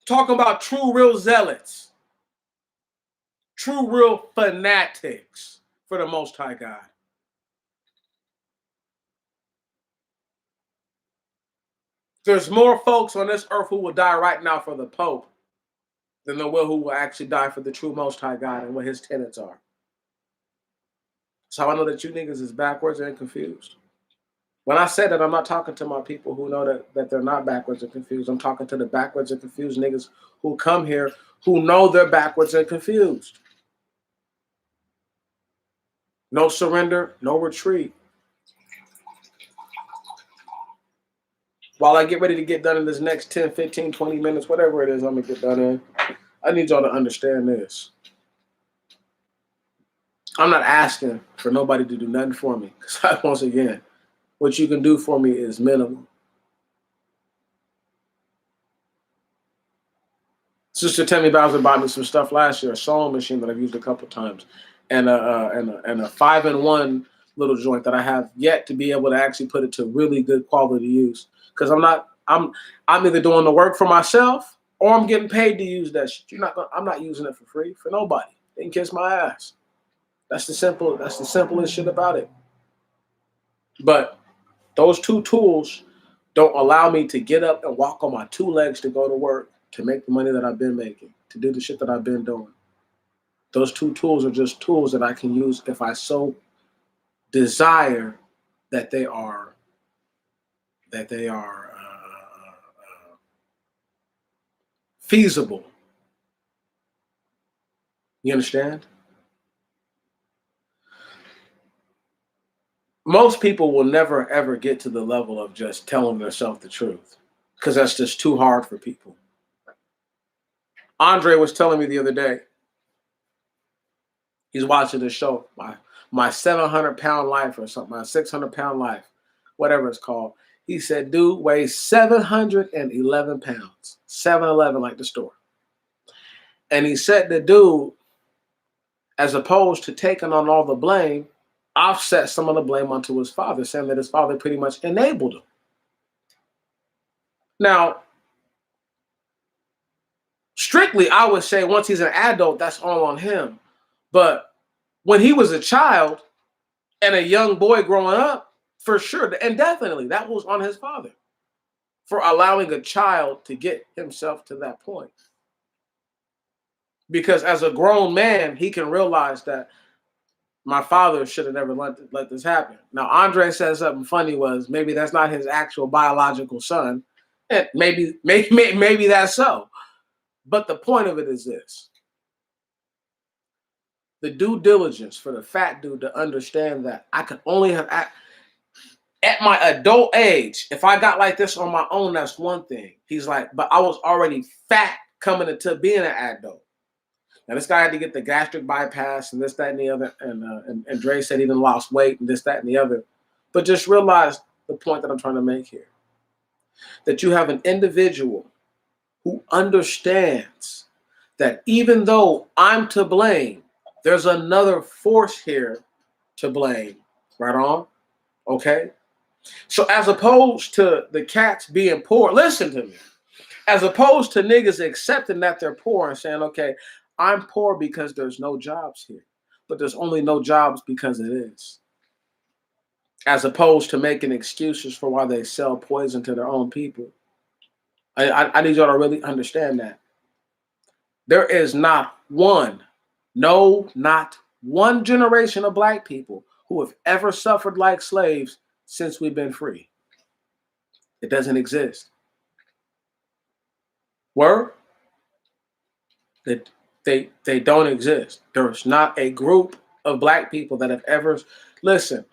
Talking about true, real zealots. True, real fanatics for the Most High God. There's more folks on this earth who will die right now for the Pope than there will who will actually die for the true Most High God and what his tenets are. So I know that you niggas is backwards and confused. When I say that, I'm not talking to my people who know that they're not backwards and confused. I'm talking to the backwards and confused niggas who come here who know they're backwards and confused. No surrender, no retreat. While I get ready to get done in this next 10, 15, 20 minutes, whatever it is I'm going to get done in, I need y'all to understand this. I'm not asking for nobody to do nothing for me. Because once again, what you can do for me is minimal. Sister Tammy Bowser bought me some stuff last year, a sewing machine that I've used a couple times, and a 5-in-1 little joint that I have yet to be able to actually put it to really good quality use. Because I'm either doing the work for myself or I'm getting paid to use that shit. I'm not using it for free for nobody. They can kiss my ass. That's the simplest shit about it. But those two tools don't allow me to get up and walk on my two legs to go to work, to make the money that I've been making, to do the shit that I've been doing. Those two tools are just tools that I can use if I so desire that they are feasible. You understand? Most people will never ever get to the level of just telling themselves the truth because that's just too hard for people. Andre was telling me the other day, he's watching this show, my 700-pound life or something, my 600-pound life, whatever it's called. He said, dude weighs 711 pounds, 711 like the store. And he said the dude, as opposed to taking on all the blame, offset some of the blame onto his father, saying that his father pretty much enabled him. Now, strictly, I would say once he's an adult, that's all on him. But when he was a child and a young boy growing up, for sure, and definitely that was on his father for allowing a child to get himself to that point. Because as a grown man, he can realize that my father should have never let this happen. Now, Andre said something funny was maybe that's not his actual biological son. And maybe that's so. But the point of it is this. The due diligence for the fat dude to understand that I could only have at my adult age, if I got like this on my own, that's one thing. He's like, but I was already fat coming into being an adult. Now this guy had to get the gastric bypass and this, that, and the other. And Dre said he done lost weight and this, that, and the other. But just realize the point that I'm trying to make here. That you have an individual who understands that even though I'm to blame, there's another force here to blame. Right on? Okay? So as opposed to the cats being poor, listen to me. As opposed to niggas accepting that they're poor and saying, okay, I'm poor because there's no jobs here. But there's only no jobs because it is. As opposed to making excuses for why they sell poison to their own people. I need y'all to really understand that. There is not one generation of black people who have ever suffered like slaves since we've been free. It doesn't exist. Word? They don't exist. There's not a group of black people that have ever, listen,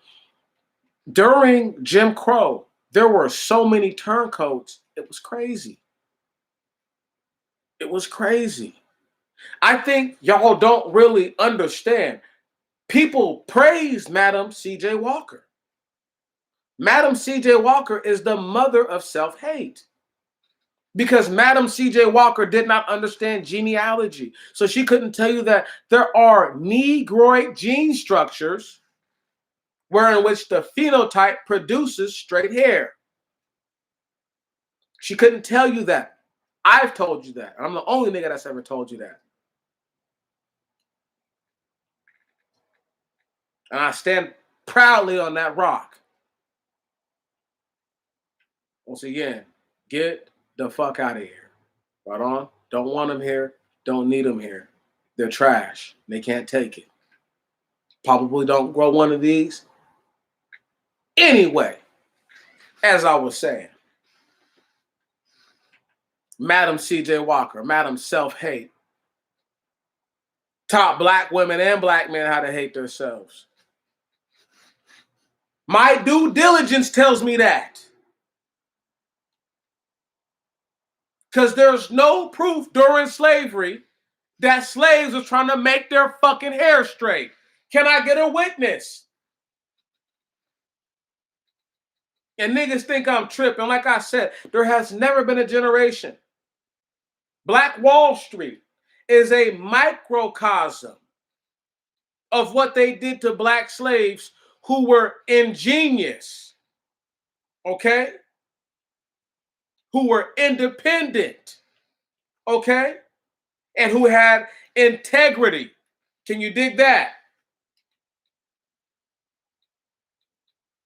during Jim Crow, there were so many turncoats, it was crazy. It was crazy. I think y'all don't really understand. People praise Madam C.J. Walker. Madam C.J. Walker is the mother of self-hate. Because Madam C.J. Walker did not understand genealogy. So she couldn't tell you that there are Negroid gene structures wherein which the phenotype produces straight hair. She couldn't tell you that. I've told you that. I'm the only nigga that's ever told you that. And I stand proudly on that rock. Once again, get the fuck out of here. Right on? Don't want them here. Don't need them here. They're trash. They can't take it. Probably don't grow one of these. Anyway, as I was saying, Madam C.J. Walker, Madam Self-Hate, taught black women and black men how to hate themselves. My due diligence tells me that. Because there's no proof during slavery that slaves were trying to make their fucking hair straight. Can I get a witness? And niggas think I'm tripping. Like I said, there has never been a generation. Black Wall Street is a microcosm of what they did to black slaves who were ingenious, okay? Who were independent, okay? And who had integrity. Can you dig that?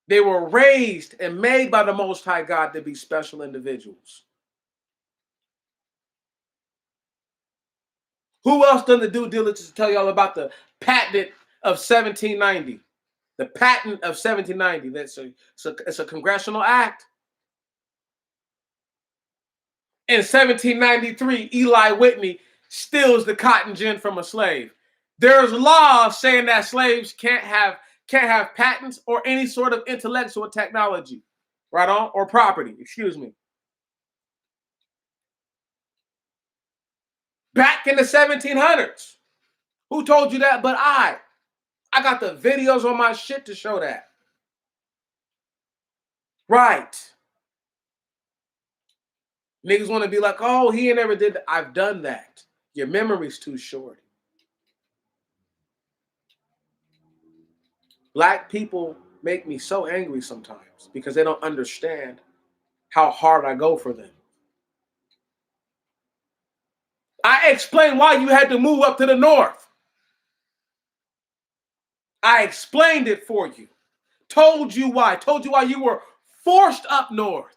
They were raised and made by the Most High God to be special individuals. Who else done the due diligence to tell y'all about the patent of 1790? The patent of 1790. It's a congressional act. In 1793, Eli Whitney steals the cotton gin from a slave. There's laws saying that slaves can't have patents or any sort of intellectual technology, right on, or property, excuse me. Back in the 1700s. Who told you that but I? I got the videos on my shit to show that. Right. Niggas want to be like, oh, he never did that. I've done that. Your memory's too short. Black people make me so angry sometimes because they don't understand how hard I go for them. I explained why you had to move up to the north. I explained it for you. Told you why. Told you why you were forced up north.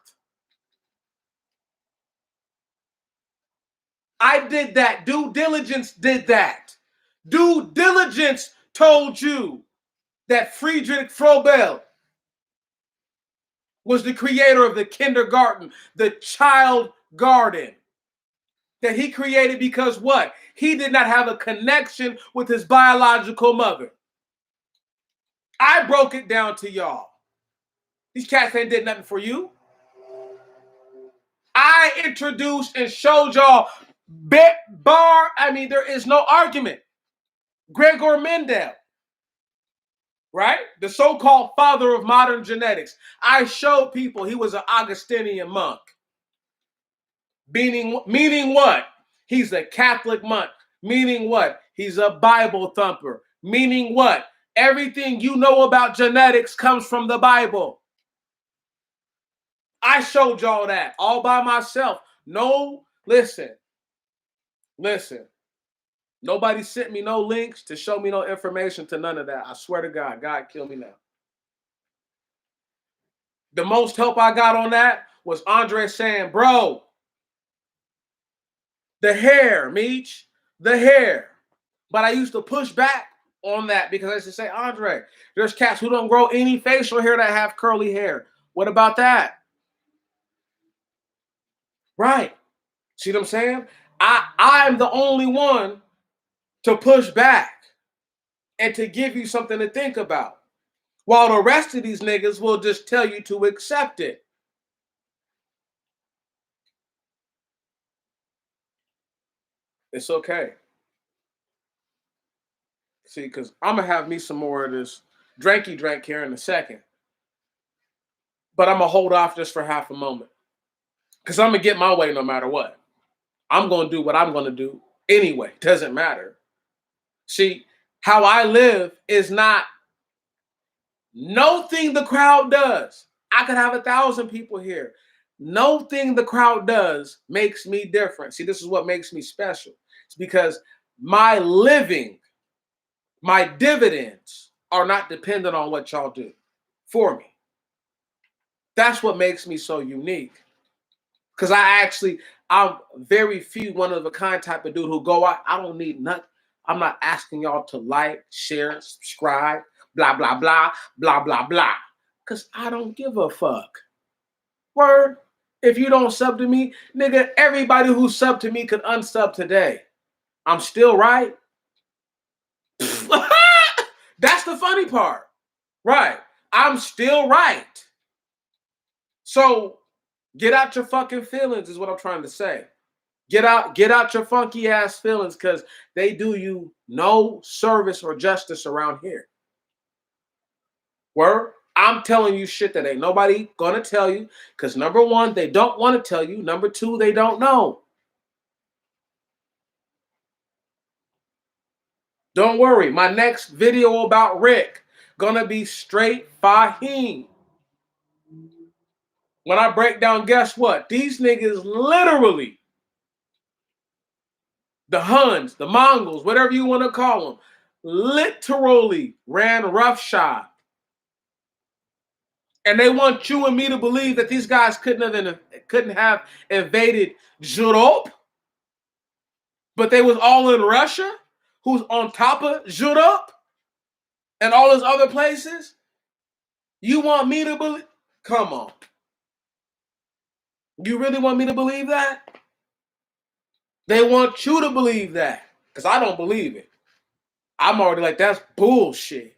I did that. Due diligence did that. Due diligence told you that Friedrich Frobel was the creator of the kindergarten, the child garden. That he created because what? He did not have a connection with his biological mother. I broke it down to y'all. These cats ain't did nothing for you. I introduced and showed y'all there is no argument. Gregor Mendel, right? The so-called father of modern genetics. I showed people he was an Augustinian monk. Meaning what? He's a Catholic monk. Meaning what? He's a Bible thumper. Meaning what? Everything you know about genetics comes from the Bible. I showed y'all that all by myself. No, listen. Nobody sent me no links to show me no information to none of that. I swear to God, God kill me now. The most help I got on that was Andre saying, bro, the hair, Meech, the hair. But I used to push back on that because I used to say, Andre, there's cats who don't grow any facial hair that have curly hair. What about that? Right. See what I'm saying? I'm the only one to push back and to give you something to think about. While the rest of these niggas will just tell you to accept it. It's okay. See, because I'm going to have me some more of this dranky drank here in a second. But I'm going to hold off just for half a moment. Because I'm going to get my way no matter what. I'm going to do what I'm going to do anyway. Doesn't matter. See, how I live is not no thing the crowd does. I could have 1,000 people here. No thing the crowd does makes me different. See, this is what makes me special. It's because my living, my dividends are not dependent on what y'all do for me. That's what makes me so unique. Because I'm very few, one of a kind type of dude who go out. I don't need nothing. I'm not asking y'all to like, share, subscribe, blah, blah, blah, blah, blah, blah. Because I don't give a fuck. Word. If you don't sub to me, nigga, everybody who subbed to me could unsub today. I'm still right. That's the funny part. Right. I'm still right. So get out your fucking feelings is what I'm trying to say. Get out your funky ass feelings because they do you no service or justice around here. Word? I'm telling you shit that ain't nobody gonna tell you because number one, they don't want to tell you. Number two, they don't know. Don't worry, my next video about Rick gonna be straight Fahim. When I break down, guess what? These niggas literally, the Huns, the Mongols, whatever you want to call them, literally ran roughshod. And they want you and me to believe that these guys couldn't have invaded Europe, but they was all in Russia, who's on top of Europe and all those other places. You want me to believe? Come on. You really want me to believe that? They want you to believe that because I don't believe it. I'm already like, that's bullshit.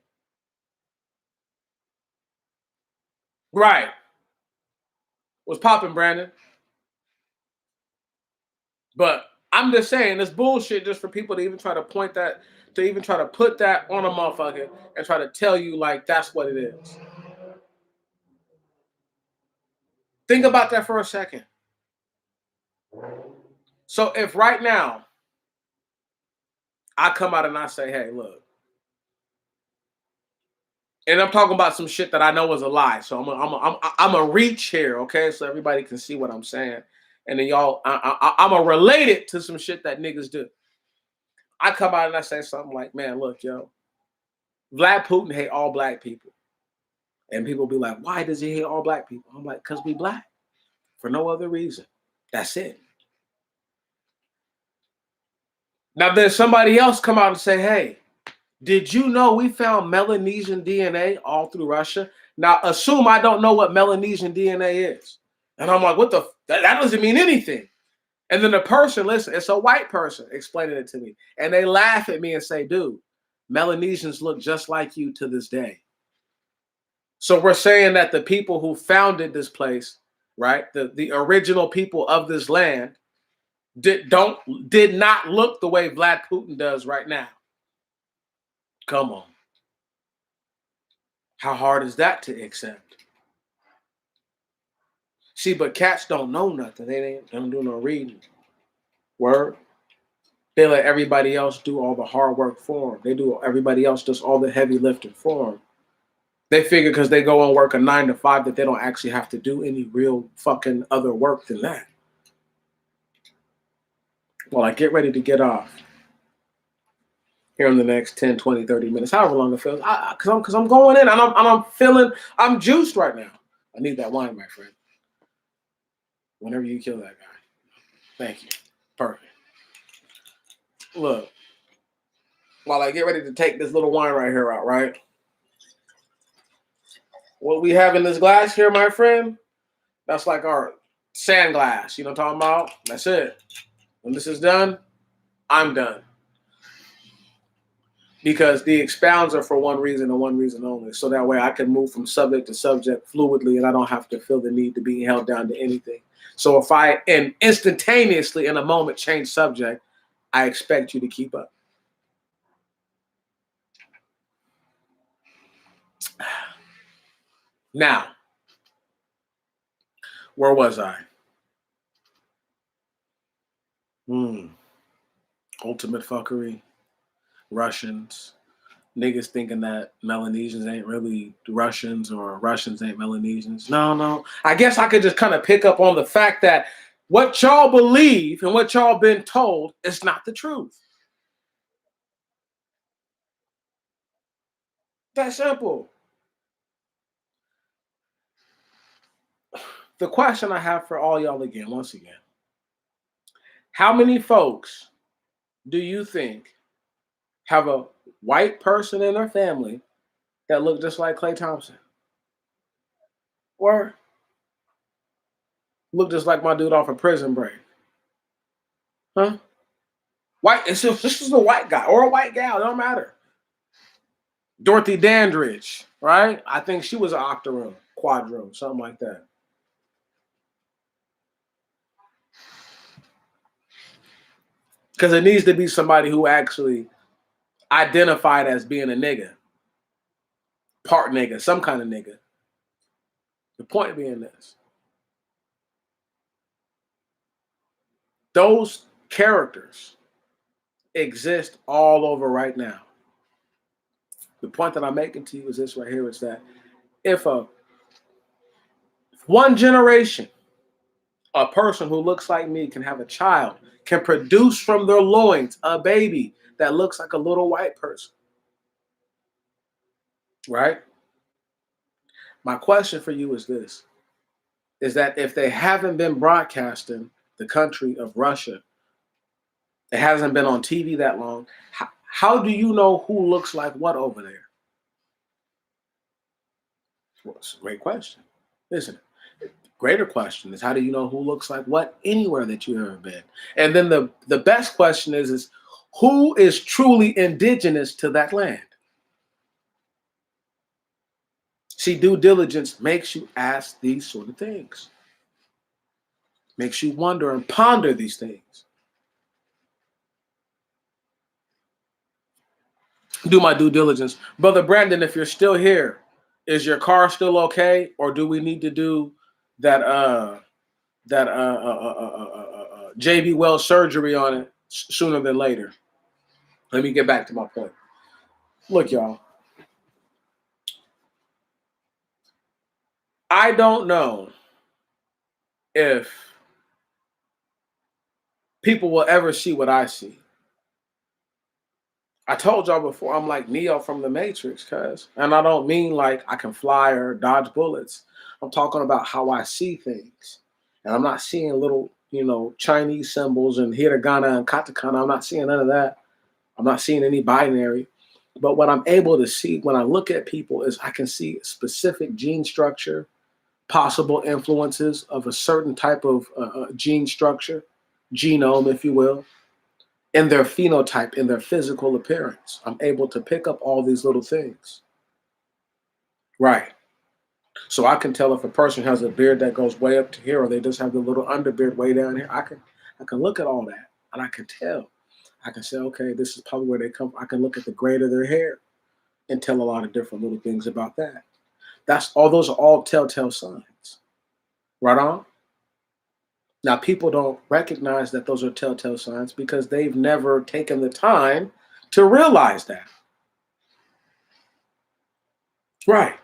Right. What's popping, Brandon? But I'm just saying, it's bullshit just for people to even try to point that, to even try to put that on a motherfucker and try to tell you like that's what it is. Think about that for a second. So if right now I come out and I say, hey, look, and I'm talking about some shit that I know is a lie. So I'm a reach here, okay? So everybody can see what I'm saying. And then y'all, I'm a relate it to some shit that niggas do. I come out and I say something like, man, look, yo, Vlad Putin hate all black people. And people be like, why does he hate all black people? I'm like, because we black. For no other reason. That's it. Now then somebody else come out and say, hey, did you know we found Melanesian DNA all through Russia? Now assume I don't know what Melanesian DNA is. And I'm like, what the? That doesn't mean anything. And then the person, listen, it's a white person explaining it to me. And they laugh at me and say, dude, Melanesians look just like you to this day. So we're saying that the people who founded this place, right, the original people of this land, did not look the way Vlad Putin does right now. Come on. How hard is that to accept? See, but cats don't know nothing. They don't do no reading. Word. They let everybody else do all the hard work for them. Everybody else does all the heavy lifting for them. They figure because they go and work a 9 to 5 that they don't actually have to do any real fucking other work than that. Well, I get ready to get off here in the next 10, 20, 30 minutes, however long it feels. Because I'm going in and I'm feeling, I'm juiced right now. I need that wine, my friend. Whenever you kill that guy. Thank you. Perfect. Look, while I get ready to take this little wine right here out, right? What we have in this glass here, my friend, that's like our sand glass. You know what I'm talking about? That's it. When this is done, I'm done. Because the expounds are for one reason and one reason only. So that way I can move from subject to subject fluidly and I don't have to feel the need to be held down to anything. So if I instantaneously in a moment change subject, I expect you to keep up. Now, where was I? Ultimate fuckery. Russians. Niggas thinking that Melanesians ain't really Russians or Russians ain't Melanesians. No. I guess I could just kind of pick up on the fact that what y'all believe and what y'all been told is not the truth. That simple. The question I have for all y'all again, once again, how many folks do you think have a white person in their family that look just like Klay Thompson? Or look just like my dude off of Prison Break? Huh? White, this is a white guy or a white gal, it don't matter. Dorothy Dandridge, right? I think she was an octoroon, quadroon, something like that. Because it needs to be somebody who actually identified as being a nigga. Part nigga, some kind of nigga. The point being this. Those characters exist all over right now. The point that I'm making to you is this right here, is that if one generation, a person who looks like me can have a child, can produce from their loins a baby that looks like a little white person, right? My question for you is this, is that if they haven't been broadcasting the country of Russia, it hasn't been on TV that long, how do you know who looks like what over there? Well, it's a great question, isn't it? Greater question is, how do you know who looks like what anywhere that you've ever been? And then the best question is Who is truly indigenous to that land? See, due diligence makes you ask these sort of things, makes you wonder and ponder these things. Do my due diligence. Brother Brandon, if you're still here, is your car still okay? Or do we need to do that JB Wells surgery on it sooner than later? Let me get back to my point. Look, y'all, I don't know if people will ever see what I see. I told y'all before, I'm like Neo from the Matrix, cuz. And I don't mean like I can fly or dodge bullets. I'm talking about how I see things. And I'm not seeing little, Chinese symbols and hiragana and katakana. I'm not seeing none of that. I'm not seeing any binary. But what I'm able to see when I look at people is I can see specific gene structure, possible influences of a certain type of gene structure, genome, if you will, in their phenotype, in their physical appearance. I'm able to pick up all these little things. Right. So I can tell if a person has a beard that goes way up to here, or they just have the little underbeard way down here. I can look at all that and I can tell. I can say, okay, this is probably where they come from. I can look at the grade of their hair and tell a lot of different little things about that. Those are all telltale signs. Right on? Now, people don't recognize that those are telltale signs because they've never taken the time to realize that. Right.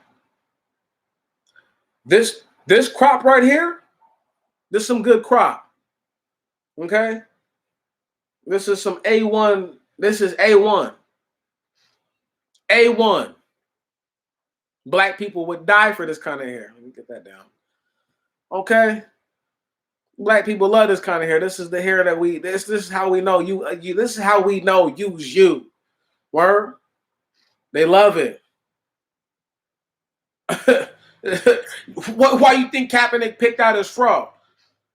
This crop right here, this is some good crop. Okay? This is some A1. This is A1. A1. Black people would die for this kind of hair. Let me get that down. Okay? Black people love this kind of hair. This is the hair that this is how we know you, this is how we know you's you. Word? They love it. Why you think Kaepernick picked out his fro?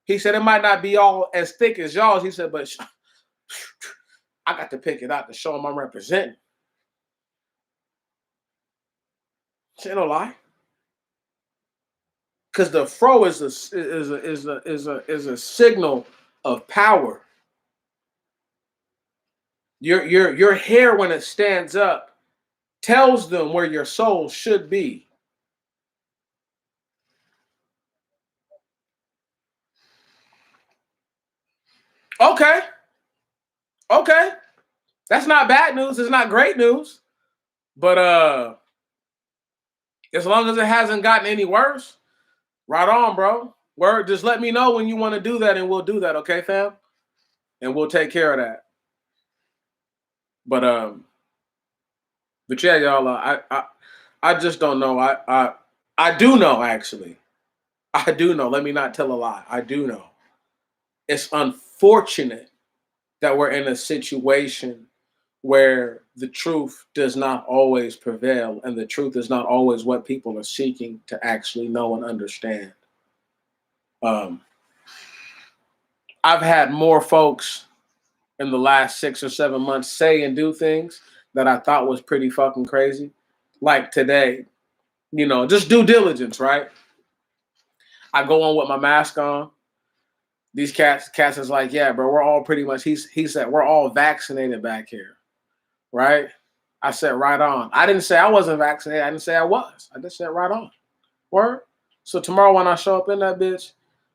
He said it might not be all as thick as y'all's. He said, but I got to pick it out to show him I'm representing. Say no lie. Because the fro is a signal of power. Your hair, when it stands up, tells them where your soul should be. Okay. That's not bad news. It's not great news. But as long as it hasn't gotten any worse, right on, bro. Word, just let me know when you want to do that and we'll do that, okay, fam? And we'll take care of that. But yeah, y'all, I just don't know. I do know, actually. I do know. Let me not tell a lie. I do know. It's unfortunate that we're in a situation where the truth does not always prevail and the truth is not always what people are seeking to actually know and understand. I've had more folks in the last 6 or 7 months say and do things that I thought was pretty fucking crazy. Like today, just due diligence, right? I go on with my mask on. These cats is like, yeah, bro, we're all pretty much, he said, we're all vaccinated back here, right? I said, right on. I didn't say I wasn't vaccinated. I didn't say I was. I just said, right on. Word? So tomorrow when I show up in that bitch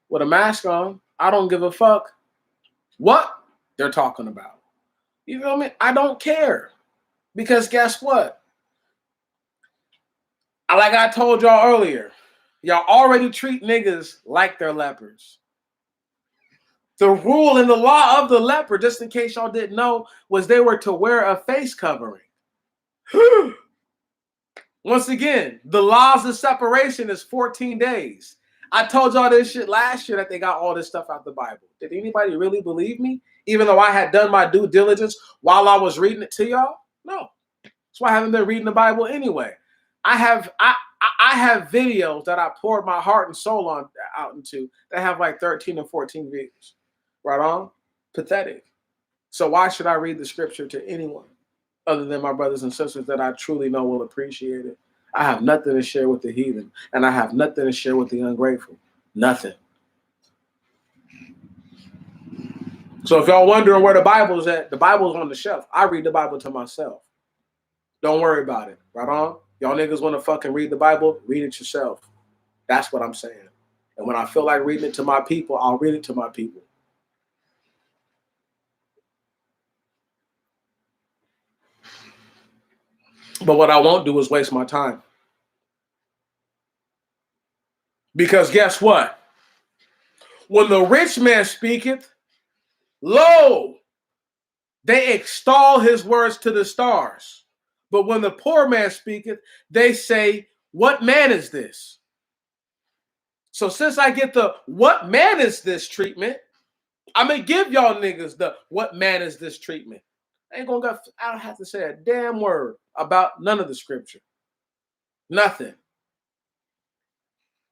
with a mask on, I don't give a fuck what they're talking about. You feel me? I don't care. Because guess what? Like I told y'all earlier, y'all already treat niggas like they're lepers. The rule and the law of the leper, just in case y'all didn't know, was they were to wear a face covering. Once again, the laws of separation is 14 days. I told y'all this shit last year that they got all this stuff out the Bible. Did anybody really believe me? Even though I had done my due diligence while I was reading it to y'all? No. That's why I haven't been reading the Bible anyway. I have videos that I poured my heart and soul out into that have like 13 and 14 views. Right on? Pathetic. So why should I read the scripture to anyone other than my brothers and sisters that I truly know will appreciate it? I have nothing to share with the heathen, and I have nothing to share with the ungrateful. Nothing. So if y'all wondering where the Bible's at, the Bible's on the shelf. I read the Bible to myself. Don't worry about it. Right on? Y'all niggas want to fucking read the Bible? Read it yourself. That's what I'm saying. And when I feel like reading it to my people, I'll read it to my people. But what I won't do is waste my time. Because guess what? When the rich man speaketh, lo, they extol his words to the stars. But when the poor man speaketh, they say, what man is this? So since I get the what man is this treatment, I'm going to give y'all niggas the what man is this treatment. I don't have to say a damn word about none of the scripture. Nothing.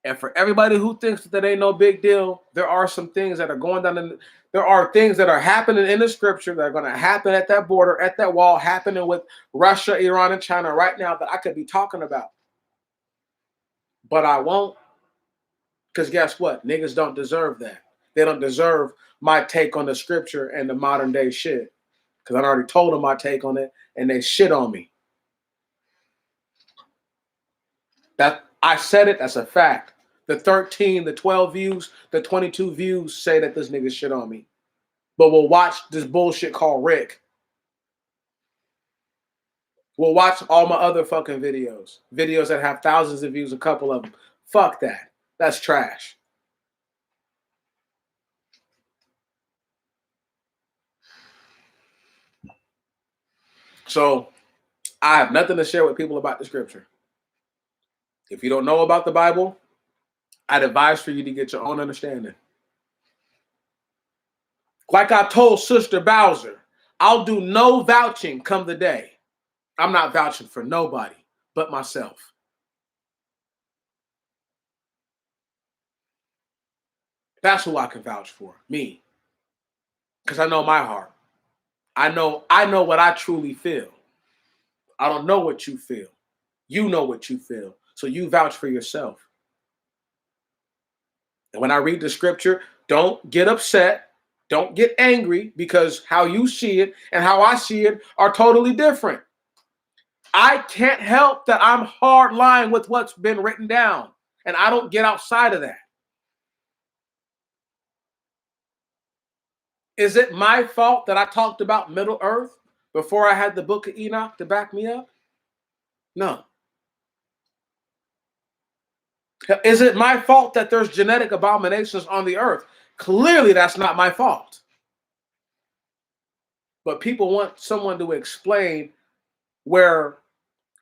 And for everybody who thinks that ain't no big deal, there are some things that are going down there are things that are happening in the scripture that are going to happen at that border, at that wall, happening with Russia, Iran, and China right now that I could be talking about. But I won't, because guess what? Niggas don't deserve that. They don't deserve my take on the scripture and the modern day shit. Because I already told them my take on it, and they shit on me. That I said it, that's a fact. The 13, the 12 views, the 22 views say that this nigga shit on me. But we'll watch this bullshit called Rick. We'll watch all my other fucking videos. Videos that have thousands of views, a couple of them. Fuck that. That's trash. So I have nothing to share with people about the scripture. If you don't know about the Bible, I'd advise for you to get your own understanding. Like I told Sister Bowser, I'll do no vouching come the day. I'm not vouching for nobody but myself. That's who I can vouch for, me. Because I know my heart. I know what I truly feel. I don't know what you feel. You know what you feel. So you vouch for yourself. And when I read the scripture, don't get upset. Don't get angry, because how you see it and how I see it are totally different. I can't help that I'm hard line with what's been written down, and I don't get outside of that. Is it my fault that I talked about Middle Earth before I had the Book of Enoch to back me up? No. Is it my fault that there's genetic abominations on the earth? Clearly, that's not my fault. But people want someone to explain where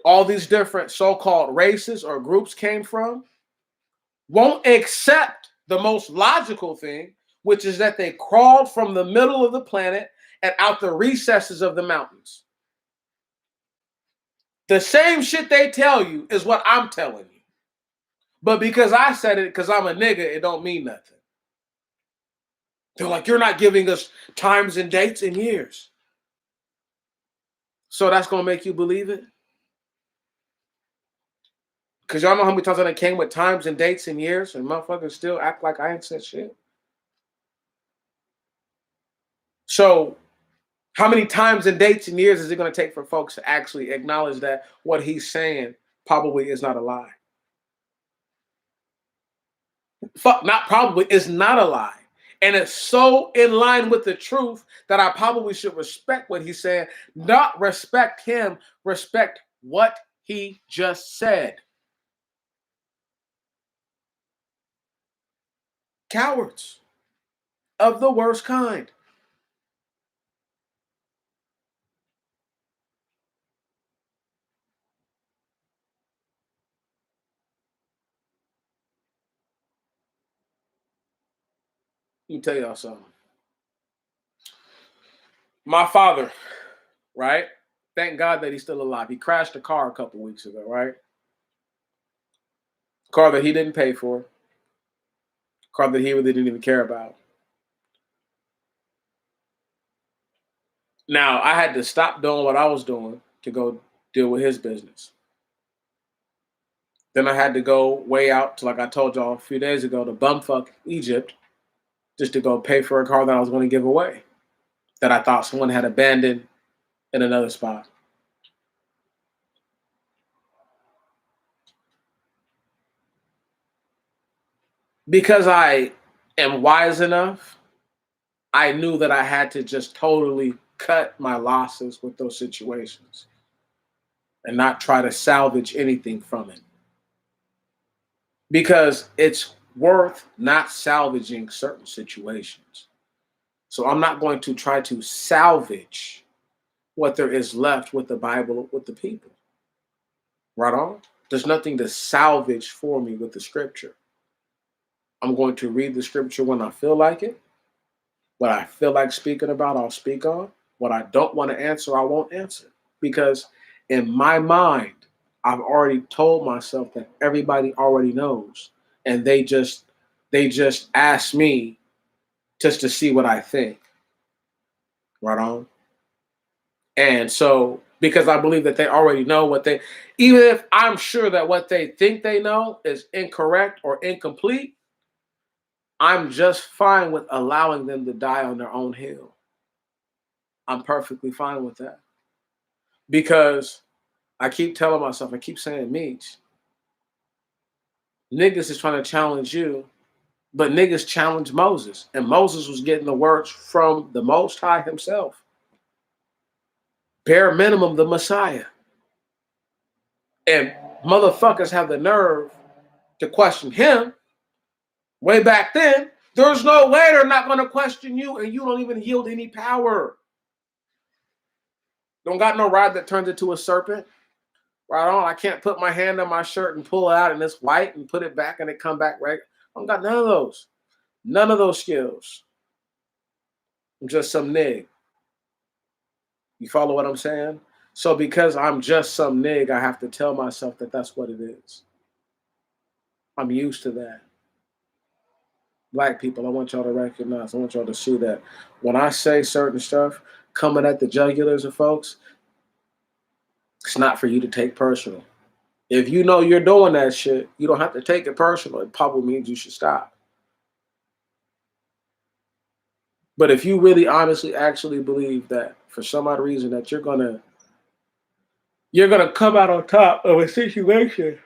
all these different so-called races or groups came from, won't accept the most logical thing, which is that they crawled from the middle of the planet and out the recesses of the mountains. The same shit they tell you is what I'm telling you. But because I said it, because I'm a nigga, it don't mean nothing. They're like, you're not giving us times and dates and years. So that's going to make you believe it? Because y'all know how many times I came with times and dates and years and motherfuckers still act like I ain't said shit? So how many times and dates and years is it going to take for folks to actually acknowledge that what he's saying probably is not a lie? Fuck, not probably, is not a lie. And it's so in line with the truth that I probably should respect what he's saying, not respect him, respect what he just said. Cowards of the worst kind. Let me tell y'all something. My father, right? Thank God that he's still alive. He crashed a car a couple weeks ago, right? Car that he didn't pay for. Car that he really didn't even care about. Now I had to stop doing what I was doing to go deal with his business. Then I had to go way out to, like I told y'all a few days ago, to bumfuck Egypt just to go pay for a car that I was going to give away that I thought someone had abandoned in another spot. Because I am wise enough, I knew that I had to just totally cut my losses with those situations and not try to salvage anything from it. Because it's worth not salvaging certain situations. So I'm not going to try to salvage what there is left with the Bible, with the people. Right on? There's nothing to salvage for me with the scripture. I'm going to read the scripture when I feel like it. What I feel like speaking about, I'll speak on. What I don't want to answer, I won't answer. Because in my mind, I've already told myself that everybody already knows. And they just ask me just to see what I think. Right on. And so, because I believe that they already know what they, even if I'm sure that what they think they know is incorrect or incomplete, I'm just fine with allowing them to die on their own hill. I'm perfectly fine with that. Because I keep telling myself, I keep saying, Meech, niggas is trying to challenge you, but niggas challenged Moses. And Moses was getting the words from the Most High himself. Bare minimum, the Messiah. And motherfuckers have the nerve to question him. Way back then, there's no way they're not going to question you, and you don't even yield any power. Don't got no rod that turns into a serpent. Right on. I can't put my hand on my shirt and pull it out and it's white and put it back and it come back right. I don't got none of those. None of those skills. I'm just some nig. You follow what I'm saying? So because I'm just some nig, I have to tell myself that that's what it is. I'm used to that. Black people, I want y'all to recognize, I want y'all to see that when I say certain stuff coming at the jugulars of folks, it's not for you to take personal. If you know you're doing that shit, you don't have to take it personal. It probably means you should stop. But if you really honestly actually believe that for some odd reason that you're gonna come out on top of a situation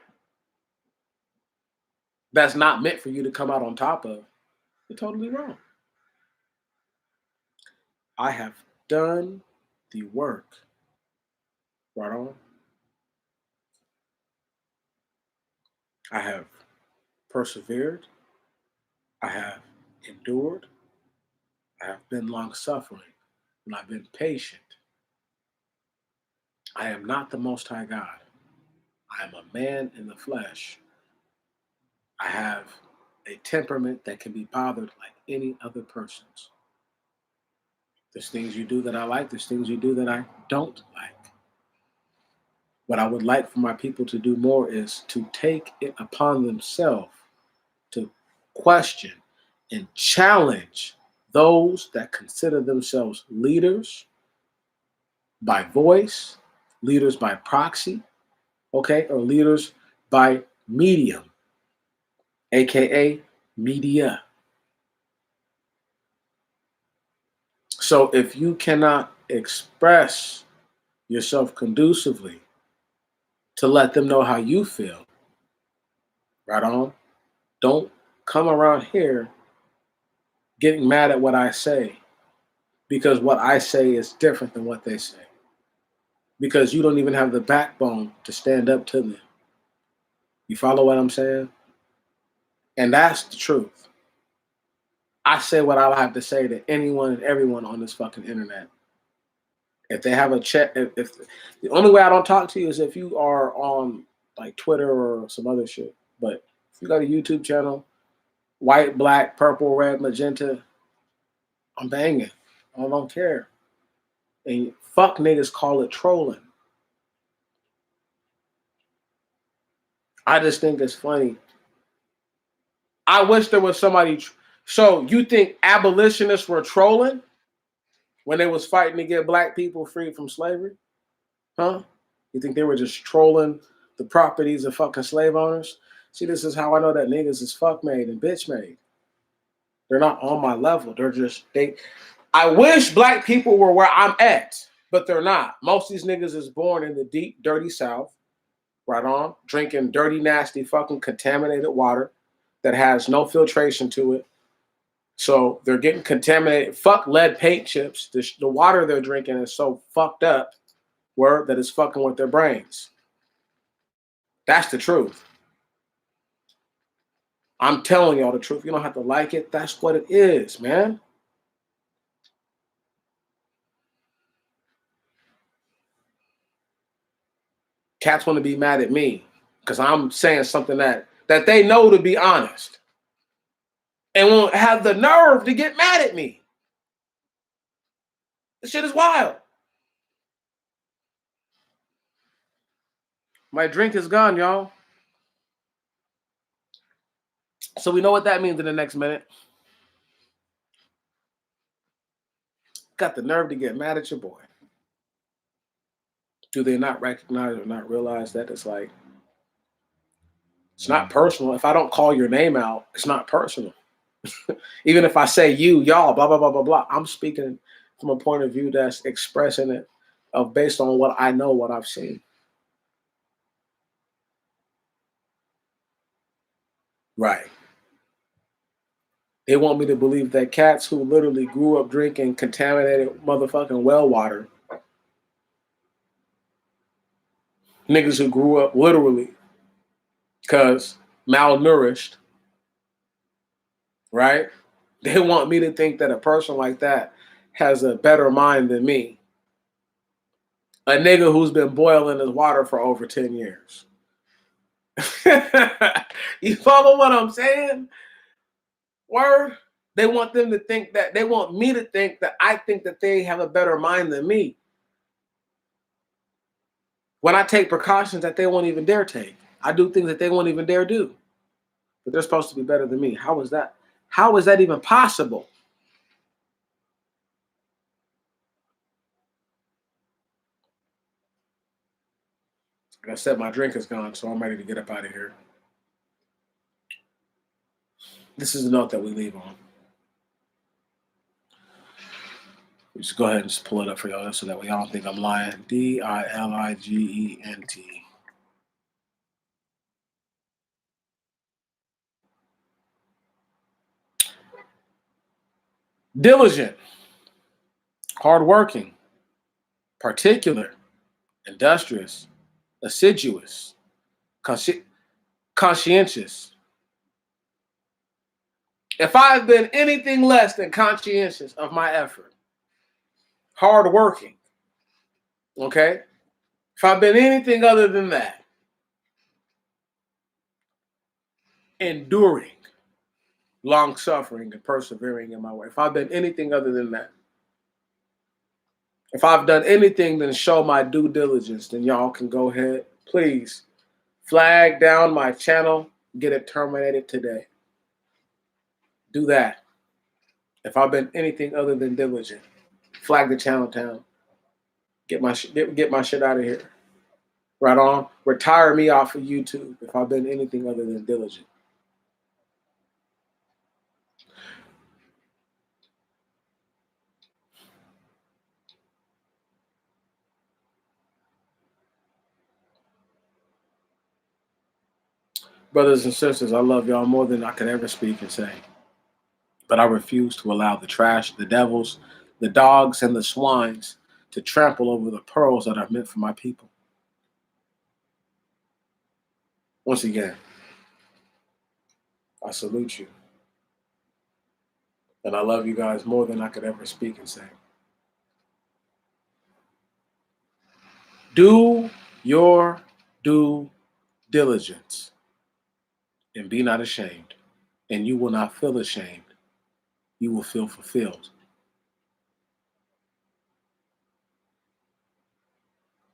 that's not meant for you to come out on top of, you're totally wrong. I have done the work. Right on. I have persevered. I have endured. I have been long suffering. And I've been patient. I am not the Most High God. I am a man in the flesh. I have a temperament that can be bothered like any other person's. There's things you do that I like. There's things you do that I don't like. What I would like for my people to do more is to take it upon themselves to question and challenge those that consider themselves leaders by voice, leaders by proxy, okay, or leaders by medium, aka media. So if you cannot express yourself conducively to let them know how you feel, right on, don't come around here getting mad at what I say because what I say is different than what they say. Because you don't even have the backbone to stand up to them. You follow what I'm saying? And that's the truth. I say what I have to say to anyone and everyone on this fucking internet. If they have a chat, if the only way I don't talk to you is if you are on like Twitter or some other shit. But if you got a YouTube channel, white, black, purple, red, magenta, I'm banging. I don't care. And fuck niggas call it trolling. I just think it's funny. I wish there was somebody. So you think abolitionists were trolling? when they was fighting to get black people freed from slavery? Huh? You think they were just trolling the properties of fucking slave owners? See, this is how I know that niggas is fuck made and bitch made. They're not on my level. They're just they. I wish black people were where I'm at, but they're not. Most of these niggas is born in the deep, dirty South, right on, drinking dirty, nasty, fucking contaminated water that has no filtration to it. So they're getting contaminated. Fuck lead paint chips. The water they're drinking is so fucked up, word, that it's fucking with their brains. That's the truth. I'm telling y'all the truth. You don't have to like it. That's what it is, man. Cats want to be mad at me because I'm saying something that they know to be honest and won't have the nerve to get mad at me. This shit is wild. My drink is gone, y'all. So we know what that means in the next minute. Got the nerve to get mad at your boy. Do they not recognize or not realize that it's like, it's not personal. If I don't call your name out, it's not personal. Even if I say you, y'all, blah, blah, blah, blah, blah. I'm speaking from a point of view that's expressing it based on what I know, what I've seen. Right. They want me to believe that cats who literally grew up drinking contaminated motherfucking well water, niggas who grew up literally because malnourished, right? They want me to think that a person like that has a better mind than me. A nigga who's been boiling his water for over 10 years. You follow what I'm saying? Word? They want them to think that, they want me to think that I think that they have a better mind than me. When I take precautions that they won't even dare take. I do things that they won't even dare do. But they're supposed to be better than me. How is that? How is that even possible? Like I said, my drink is gone, so I'm ready to get up out of here. This is the note that we leave on. Just go ahead and just pull it up for y'all so that way y'all don't think I'm lying. Diligent. Diligent, hardworking, particular, industrious, assiduous, conscientious. If I've been anything less than conscientious of my effort, hardworking, okay? If I've been anything other than that, enduring, long suffering, and persevering in my way, if I've been anything other than that, if I've done anything than show my due diligence, then y'all can go ahead, please, flag down my channel, get it terminated today. Do that. If I've been anything other than diligent, flag the channel down. Get my shit out of here. Right on. Retire me off of YouTube if I've been anything other than diligent. Brothers and sisters, I love y'all more than I could ever speak and say. But I refuse to allow the trash, the devils, the dogs, and the swines to trample over the pearls that are meant for my people. Once again, I salute you. And I love you guys more than I could ever speak and say. Do your due diligence and be not ashamed. And you will not feel ashamed. You will feel fulfilled.